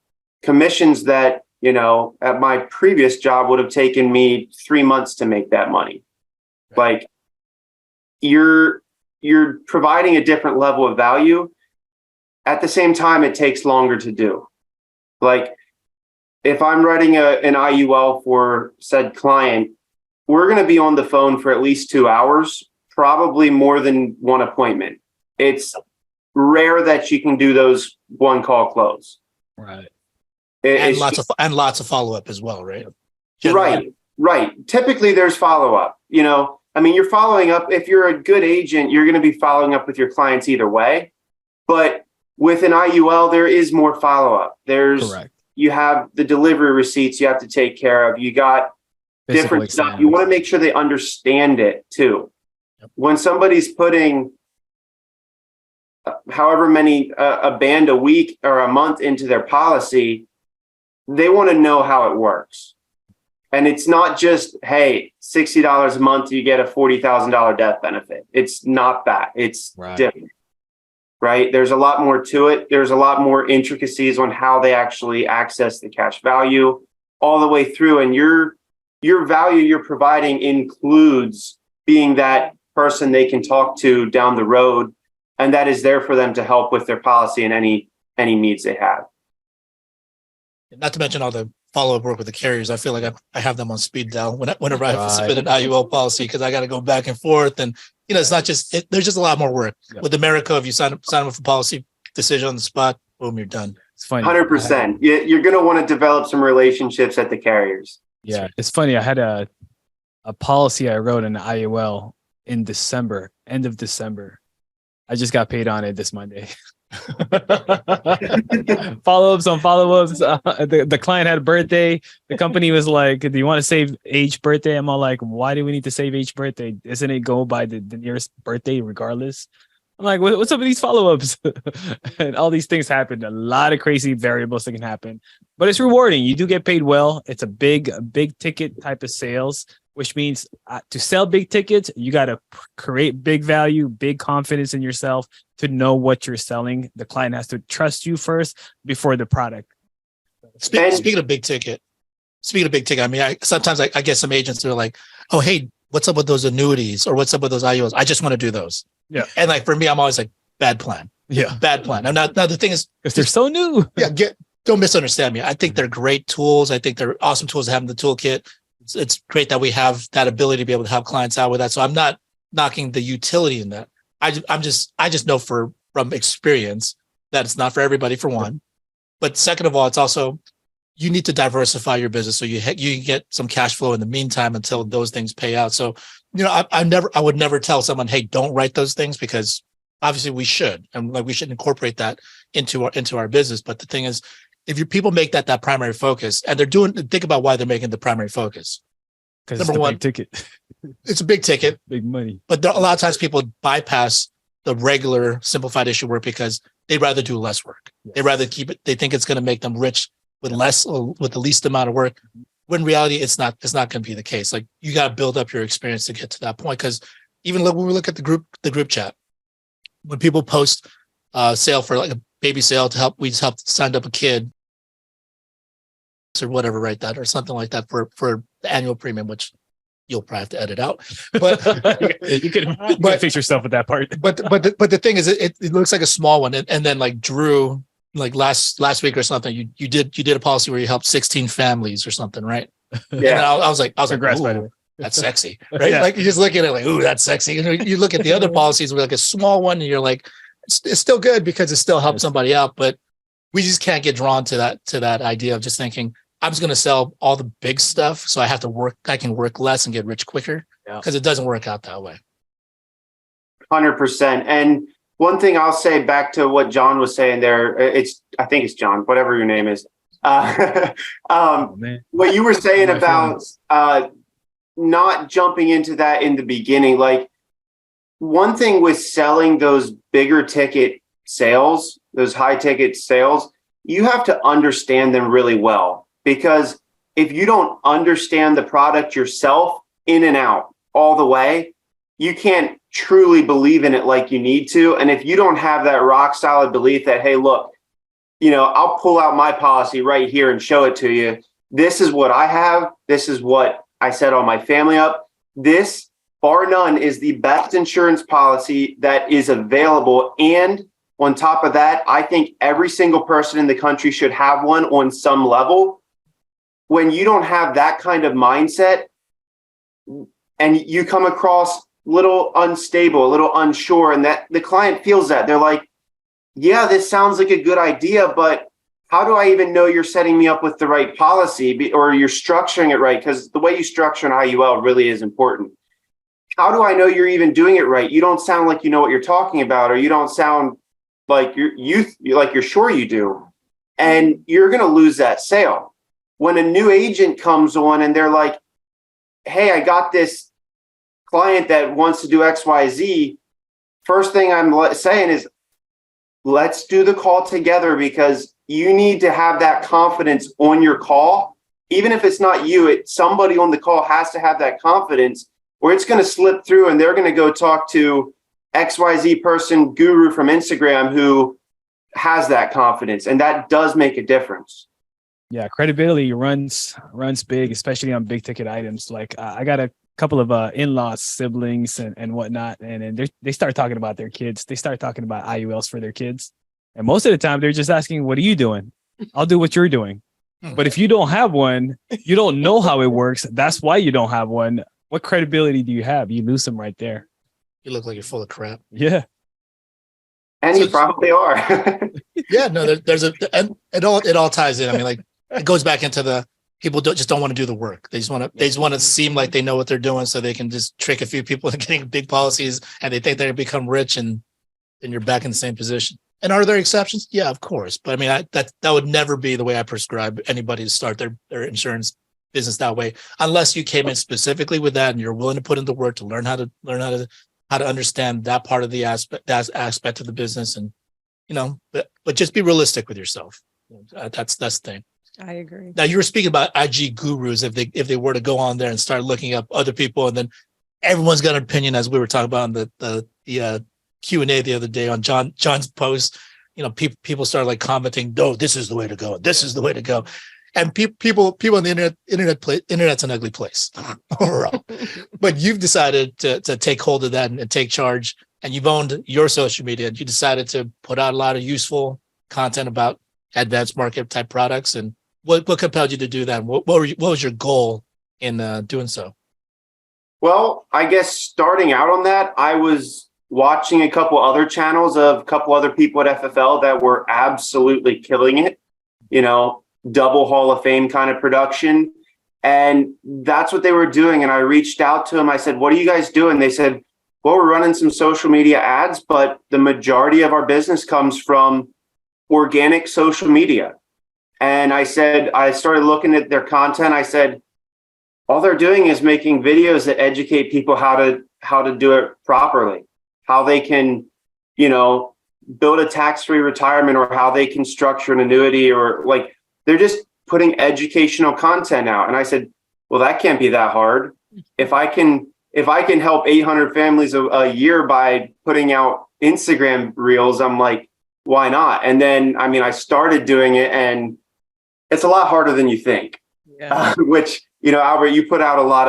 commissions that, at my previous job would have taken me 3 months to make that money. Like you're providing a different level of value. At the same time, it takes longer to do. Like if I'm writing an IUL for said client, we're going to be on the phone for at least 2 hours, probably more than one appointment. It's rare that you can do those one call close. Right. And lots of follow-up as well, right? Right. Typically there's follow-up, you're following up. If you're a good agent, you're going to be following up with your clients either way. But with an IUL, there is more follow-up. Correct. You have the delivery receipts you have to take care of. You got Physical different stuff. exams. You want to make sure they understand it too. Yep. When somebody's putting however many a band a week or a month into their policy, they want to know how it works. And it's not just, hey, $60 a month, you get a $40,000 death benefit. It's not that. It's different, right? There's a lot more to it. There's a lot more intricacies on how they actually access the cash value all the way through. And your value you're providing includes being that person they can talk to down the road, and that is there for them to help with their policy and any needs they have. Not to mention all the follow-up work with the carriers. I feel like I have them on speed dial whenever I have to submit an IUL policy, because I got to go back and forth. And, it's not just, there's just a lot more work. Yep. With America, if you sign up for policy, decision on the spot, boom, you're done. It's funny. 100%. You're going to want to develop some relationships at the carriers. Yeah. It's funny. I had a policy I wrote in the IUL in December, end of December. I just got paid on it this Monday. Follow-ups on follow-ups. The client had a birthday. The company was like, do you want to save age birthday? I'm all like, why do we need to save age birthday? Isn't it go by the nearest birthday regardless? I'm like, what's up with these follow-ups? And all these things happen. A lot of crazy variables that can happen, but it's rewarding. You do get paid well. It's a big ticket type of sales, which means to sell big tickets, you got to create big value, big confidence in yourself to know what you're selling. The client has to trust you first before the product. Speaking of big ticket, I mean, sometimes I get some agents that are like, oh, hey, what's up with those annuities or what's up with those IULs? I just want to do those. Yeah. And like, for me, I'm always like, bad plan. Yeah. Bad plan. I'm not, now the thing is, because they're so new. Yeah. Don't misunderstand me. I think they're great tools. I think they're awesome tools to have in the toolkit. It's great that we have that ability to be able to help clients out with that. So I'm not knocking the utility in that. I just know from experience that it's not for everybody, for one. But second of all, it's also, you need to diversify your business so you get some cash flow in the meantime until those things pay out. So, you know, I would never tell someone, hey, don't write those things, because obviously we should, and like we should incorporate that into our business. But the thing is, if your people make that primary focus, and think about why they're making the primary focus. Because it's a big ticket. It's a big ticket, big money. But a lot of times people bypass the regular simplified issue work because they'd rather do less work. Yes. They'd rather keep it. They think it's going to make them rich with with the least amount of work. When in reality, it's not going to be the case. Like, you got to build up your experience to get to that point. Because even when we look at the group chat, when people post sale for like a baby sale we just helped sign up a kid or whatever, right? That or something like that for the annual premium, which you'll probably have to edit out. But you can fix yourself with that part. But the thing is, it looks like a small one, and then like Drew, like last week or something, you did a policy where you helped 16 families or something, right? Yeah. And I was like, ooh, that's sexy, right? Yeah. Like, you just look at it like, ooh, that's sexy. You look at the other policies where like a small one, and you're like, it's still good because it still helps somebody out, but we just can't get drawn to that idea of just thinking, I'm just going to sell all the big stuff, so I can work less and get rich quicker, because it doesn't work out that way. 100%. And one thing I'll say back to what John was saying there, I think it's John, whatever your name is. What you were saying about not jumping into that in the beginning, like, one thing with selling those bigger ticket sales, those high ticket sales, you have to understand them really well. Because if you don't understand the product yourself in and out all the way, you can't truly believe in it like you need to. And if you don't have that rock solid belief that, hey, look, you know, I'll pull out my policy right here and show it to you. This is what I have. This is what I set all my family up. This, bar none, is the best insurance policy that is available. And on top of that, I think every single person in the country should have one on some level. When you don't have that kind of mindset and you come across a little unstable, a little unsure, and that the client feels that, they're like, yeah, this sounds like a good idea, but how do I even know you're setting me up with the right policy or you're structuring it right? Because the way you structure an IUL really is important. How do I know you're even doing it right? You don't sound like you know what you're talking about, or you don't sound like you're sure you do. And you're going to lose that sale. When a new agent comes on and they're like, hey, I got this client that wants to do XYZ, first thing I'm saying is, let's do the call together, because you need to have that confidence on your call. Even if it's not you, somebody on the call has to have that confidence, or it's going to slip through and they're going to go talk to XYZ person guru from Instagram who has that confidence. And that does make a difference. Yeah, credibility runs big, especially on big ticket items. Like I got a couple of in-laws, siblings, and whatnot, and they start talking about their kids. They start talking about IULs for their kids, and most of the time they're just asking, "What are you doing? I'll do what you're doing." But if you don't have one, you don't know how it works. That's why you don't have one. What credibility do you have? You lose them right there. You look like you're full of crap. Yeah. And you probably are. Yeah, no, and it all ties in. I mean, like, it goes back into the people just don't want to do the work. They just want to seem like they know what they're doing, so they can just trick a few people into getting big policies, and they think they're going to become rich, and then you're back in the same position. And are there exceptions? Yeah, of course. But I mean, that would never be the way I prescribe anybody to start their insurance business that way, unless you came in specifically with that and you're willing to put in the work to learn how to how to understand that part of the aspect of the business, and but just be realistic with yourself. That's the thing. I agree. Now, you were speaking about IG gurus. If they were to go on there and start looking up other people, and then everyone's got an opinion, as we were talking about on the Q&A the other day on John's post. People started like commenting, "No, this is the way to go. This is the way to go." And people on the internet's an ugly place overall. But you've decided to take hold of that and take charge, and you've owned your social media, and you decided to put out a lot of useful content about advanced market type products. And what compelled you to do that? What was your goal in doing so? Well, I guess starting out on that, I was watching a couple other channels of a couple other people at FFL that were absolutely killing it, double Hall of Fame kind of production. And that's what they were doing. And I reached out to them. I said, "What are you guys doing?" They said, "Well, we're running some social media ads, but the majority of our business comes from organic social media." And I started looking at their content. I said, all they're doing is making videos that educate people how to do it properly, how they can, build a tax-free retirement, or how they can structure an annuity, or like they're just putting educational content out. And I said, well, that can't be that hard. If I can help 800 families a year by putting out Instagram reels, I'm like, why not? And then, I started doing it, and it's a lot harder than you think. Yeah. Which, Albert, you put out a lot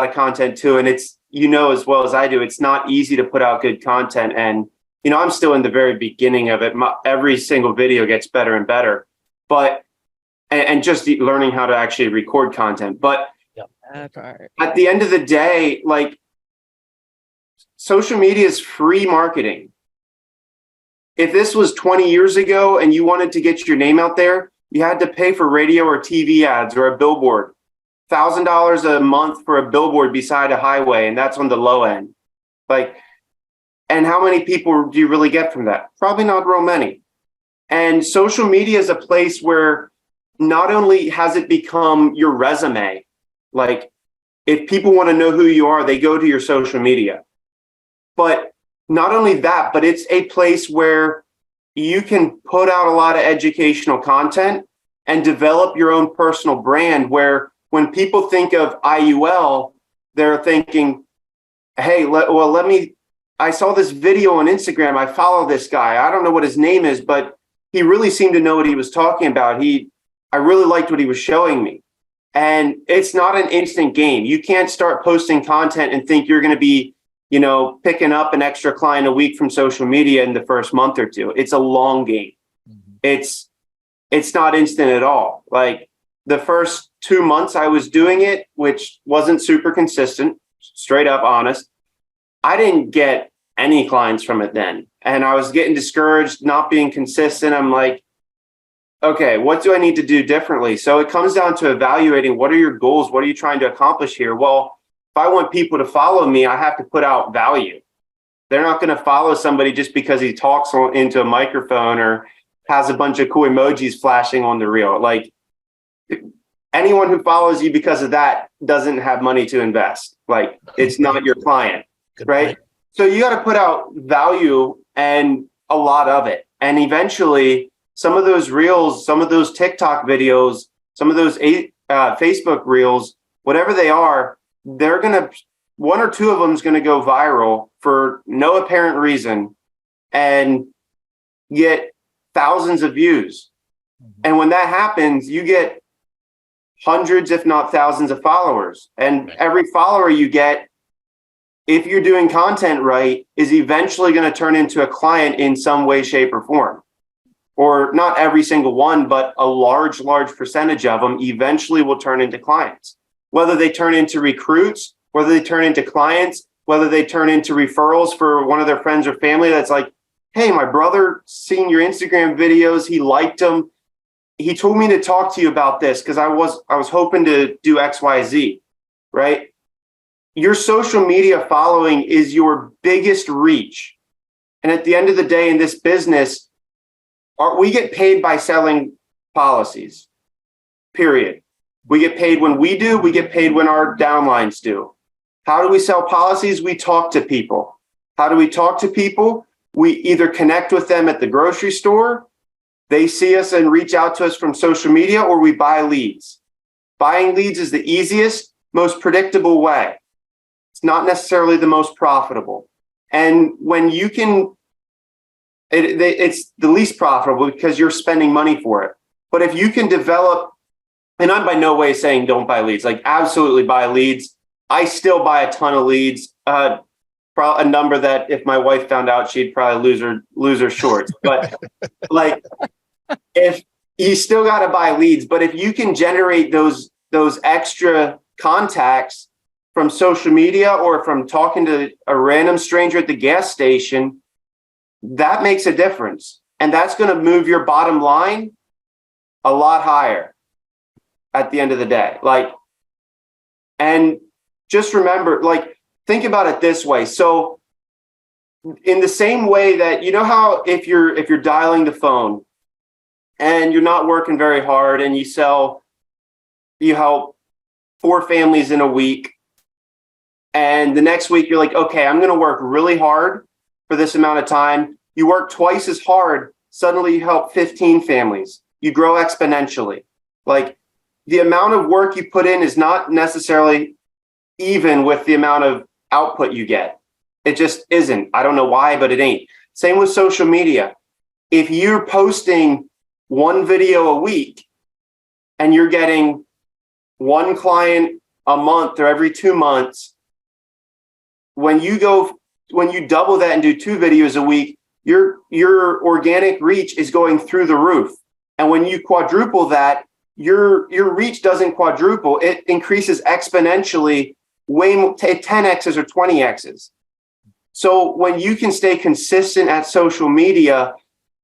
of content too, and it's, as well as I do, it's not easy to put out good content. And, I'm still in the very beginning of it. Every single video gets better and better, but, and just learning how to actually record content. But That part. at the end of the day, like, social media is free marketing. If this was 20 years ago and you wanted to get your name out there, you had to pay for radio or TV ads or a billboard. $1,000 a month for a billboard beside a highway, and that's on the low end. And how many people do you really get from that? Probably not real many. And social media is a place where not only has it become your resume, like if people want to know who you are, they go to your social media. But not only that, but it's a place where you can put out a lot of educational content and develop your own personal brand, where when people think of IUL, they're thinking, hey, I saw this video on Instagram. I follow this guy. I don't know what his name is, but he really seemed to know what he was talking about. I really liked what he was showing me. And it's not an instant game. You can't start posting content and think you're going to be, picking up an extra client a week from social media in the first month or two. It's a long game. Mm-hmm. It's not instant at all. Like the first 2 months I was doing it, which wasn't super consistent, straight up honest, I didn't get any clients from it then. And I was getting discouraged, not being consistent. I'm like, okay, what do I need to do differently? So it comes down to evaluating, what are your goals? What are you trying to accomplish here? Well, if I want people to follow me, I have to put out value. They're not going to follow somebody just because he talks into a microphone or has a bunch of cool emojis flashing on the reel. Like anyone who follows you because of that doesn't have money to invest. Like it's not your client. Good right? point. So you got to put out value, and a lot of it. And eventually some of those reels, some of those TikTok videos, some of those Facebook reels, whatever they are, they're going to, one or two of them is going to go viral for no apparent reason and get thousands of views. Mm-hmm. And when that happens, you get hundreds, if not thousands of followers. And every follower you get, if you're doing content right, is eventually going to turn into a client in some way, shape, or form. Or not every single one, but a large percentage of them eventually will turn into clients. Whether they turn into recruits, whether they turn into clients, whether they turn into referrals for one of their friends or family that's like, hey, my brother seen your Instagram videos, he liked them. He told me to talk to you about this because I was hoping to do XYZ, right? Your social media following is your biggest reach. And at the end of the day in this business, we get paid by selling policies, period. We get paid when we do, we get paid when our downlines do. How do we sell policies? We talk to people. How do we talk to people? We either connect with them at the grocery store, they see us and reach out to us from social media, or we buy leads. Buying leads is the easiest, most predictable way. It's not necessarily the most profitable. And when you can, it's the least profitable because you're spending money for it. But if you can develop, and I'm by no way saying don't buy leads, like absolutely buy leads. I still buy a ton of leads. A number that if my wife found out, she'd probably lose her shorts. But like, if you still got to buy leads, but if you can generate those extra contacts from social media or from talking to a random stranger at the gas station, that makes a difference. And that's going to move your bottom line a lot higher at the end of the day. Like, and just remember, like, think about it this way. So in the same way that, you know how if you're dialing the phone and you're not working very hard and you help 4 families in a week, and the next week you're like, okay, I'm going to work really hard for this amount of time. You work twice as hard. Suddenly you help 15 families. You grow exponentially. Like, the amount of work you put in is not necessarily even with the amount of output you get. It just isn't. I don't know why, but it ain't. Same with social media. If you're posting 1 video a week and you're getting 1 client a month or every 2 months, when you double that and do 2 videos a week, your organic reach is going through the roof. And when you quadruple that, your reach doesn't quadruple. It increases exponentially, way more, 10x's or 20x's. So when you can stay consistent at social media,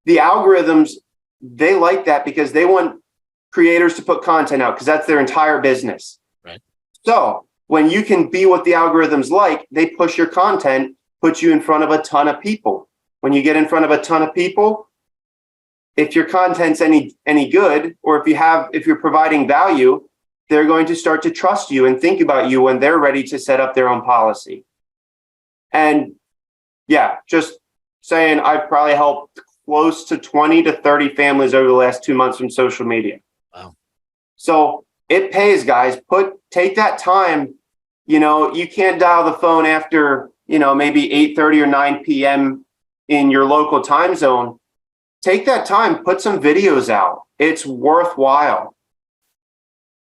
the algorithms, they like that because they want creators to put content out because that's their entire business. Right. So when you can be what the algorithms like, they push your content, put you in front of a ton of people. When you get in front of a ton of people, if your content's any good, or if you're providing value, they're going to start to trust you and think about you when they're ready to set up their own policy. And yeah, just saying, I've probably helped close to 20 to 30 families over the last 2 months from social media. Wow. So it pays, guys. Take that time. You can't dial the phone after, maybe 8:30 or 9 p.m. in your local time zone. Take that time, put some videos out. It's worthwhile.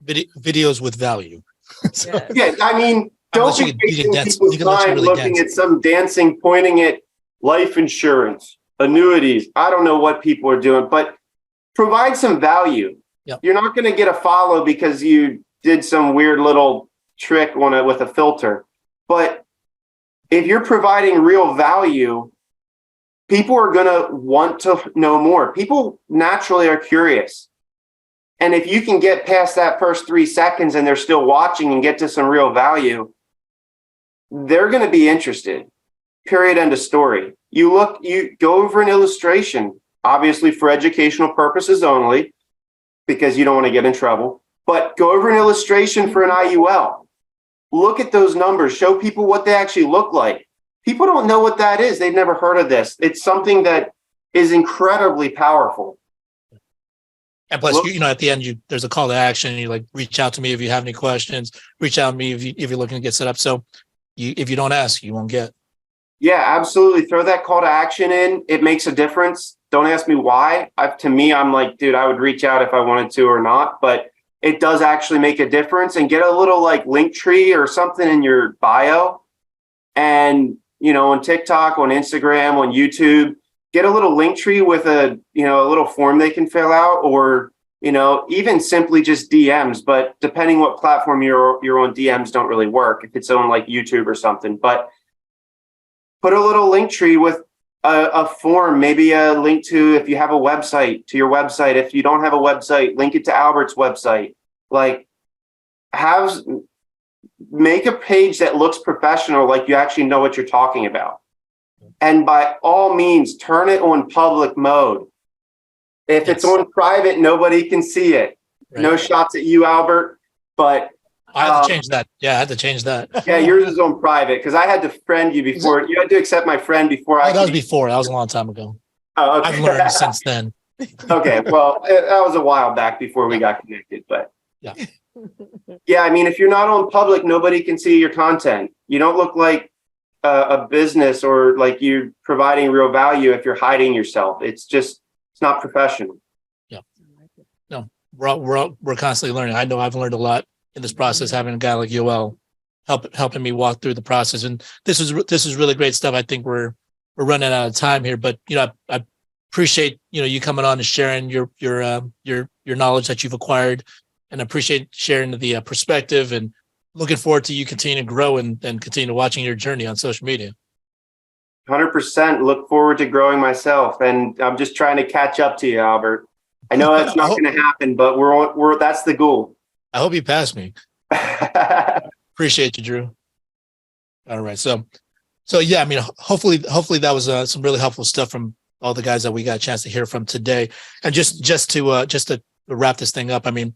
Videos with value. Yes. Yeah, I mean, don't be wasting people's time looking at some dancing, pointing at life insurance, annuities. I don't know what people are doing, but provide some value. Yep. You're not going to get a follow because you did some weird little trick on it with a filter. But if you're providing real value, people are going to want to know more. People naturally are curious. And if you can get past that first 3 seconds and they're still watching and get to some real value, they're going to be interested. Period. End of story. You go over an illustration, obviously for educational purposes only, because you don't want to get in trouble, but go over an illustration for an IUL. Look at those numbers, show people what they actually look like. People don't know what that is. They've never heard of this. It's something that is incredibly powerful. And plus, at the end, there's a call to action. You like reach out to me if you have any questions. Reach out to me if you're looking to get set up. So, if you don't ask, you won't get. Yeah, absolutely. Throw that call to action in. It makes a difference. Don't ask me why. To me, I'm like, dude, I would reach out if I wanted to or not. But it does actually make a difference. And get a little like link tree or something in your bio. And on TikTok, on Instagram, on YouTube. Get a little link tree with a little form they can fill out, or, even simply just DMs. But depending what platform you're on, DMs don't really work if it's on like YouTube or something. But put a little link tree with a form, maybe a link to, if you have a website, to your website. If you don't have a website, link it to Albert's website. Like, make a page that looks professional, like you actually know what you're talking about. And by all means, turn it on public mode. If it's on private, nobody can see it. Right. No shots at you, Albert, but I had to change that. Yeah, I had to change that. Yeah, yours is on private because I had to friend you before. You had to accept my friend before That was before. That was a long time ago. Oh, okay. I've learned since then. Okay, well, that was a while back before we got connected, but yeah. Yeah, I mean, if you're not on public, nobody can see your content. You don't look like a business or like you're providing real value if you're hiding yourself. It's not professional. Yeah. No, we're constantly learning. I know I've learned a lot in this process, having a guy like Yoel helping me walk through the process. And this is really great stuff. I think we're running out of time here, but I appreciate you coming on and sharing your knowledge that you've acquired, and appreciate sharing the perspective, and looking forward to you continue to grow and continue watching your journey on social media. 100% look forward to growing myself, and I'm just trying to catch up to you, Albert. I know that's not going to happen, but that's the goal. I hope you pass me. Appreciate you, Drew. All right, so yeah, I mean, hopefully that was some really helpful stuff from all the guys that we got a chance to hear from today. And just to wrap this thing up, I mean,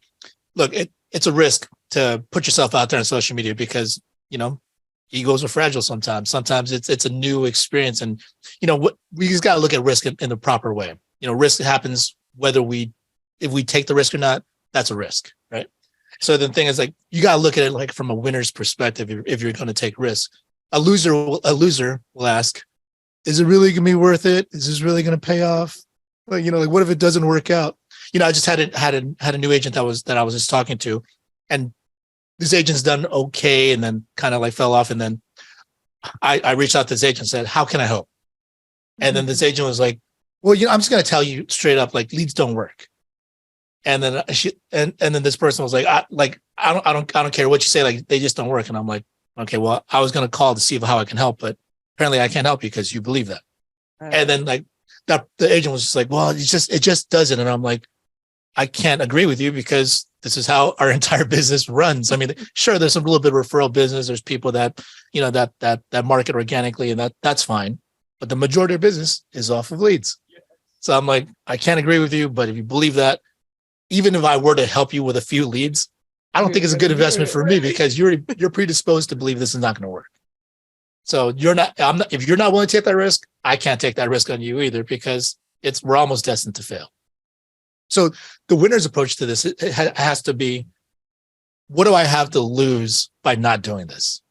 look, it's a risk to put yourself out there on social media because egos are fragile sometimes. Sometimes it's a new experience, and what we just got to look at risk in the proper way. Risk happens whether if we take the risk or not. That's a risk, right? So the thing is, like, you got to look at it like from a winner's perspective. If you're going to take risks, a loser will ask, is it really going to be worth it? Is this really going to pay off? Like, what if it doesn't work out? I just had a new agent that I was just talking to, and this agent's done okay, and then kind of like fell off. And then I reached out to this agent and said, how can I help? And then this agent was like, well, I'm just going to tell you straight up, like, leads don't work. And then and then this person was like, I don't care what you say, like, they just don't work. And I'm like, okay, well, I was going to call to see how I can help, but apparently I can't help you because you believe that. And then like the agent was just like, well, it just doesn't. And I'm like, I can't agree with you because this is how our entire business runs. I mean, sure, there's a little bit of referral business. There's people that, that market organically, and that's fine. But the majority of business is off of leads. So I'm like, I can't agree with you, but if you believe that, even if I were to help you with a few leads, I don't think it's a good investment for me because you're predisposed to believe this is not going to work. So if you're not willing to take that risk, I can't take that risk on you either because we're almost destined to fail. So the winner's approach to this, it has to be, what do I have to lose by not doing this?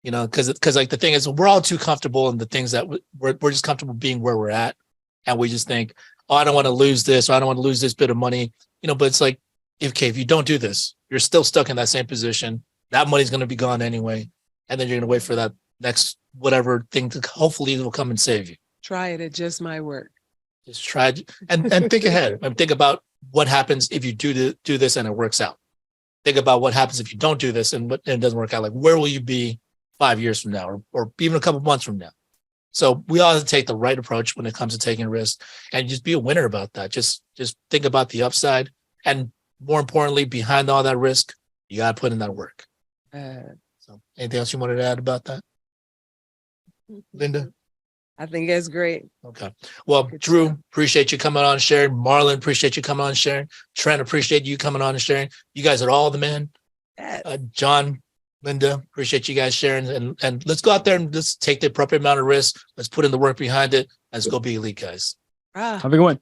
Because like the thing is, we're all too comfortable in the things that we're just comfortable being where we're at. And we just think, oh, I don't want to lose this, or I don't want to lose this bit of money, but it's like, if you don't do this, you're still stuck in that same position. That money's going to be gone anyway. And then you're going to wait for that next whatever thing to hopefully it will come and save you. Try it. It just might work. Just try and think ahead and think about what happens if you do this and it works out. Think about what happens if you don't do this and it doesn't work out. Like, where will you be 5 years from now, or even a couple months from now? So we all have to take the right approach when it comes to taking risks, and just be a winner about that. Just think about the upside, and more importantly, behind all that risk, you got to put in that work. So anything else you wanted to add about that, Linda? I think that's great. Okay. Well, good Drew, stuff. Appreciate you coming on and sharing. Marlon, appreciate you coming on and sharing. Trent, appreciate you coming on and sharing. You guys are all the men. John, Linda, appreciate you guys sharing. And let's go out there and just take the appropriate amount of risk. Let's put in the work behind it. Let's go be elite, guys. Have a good one.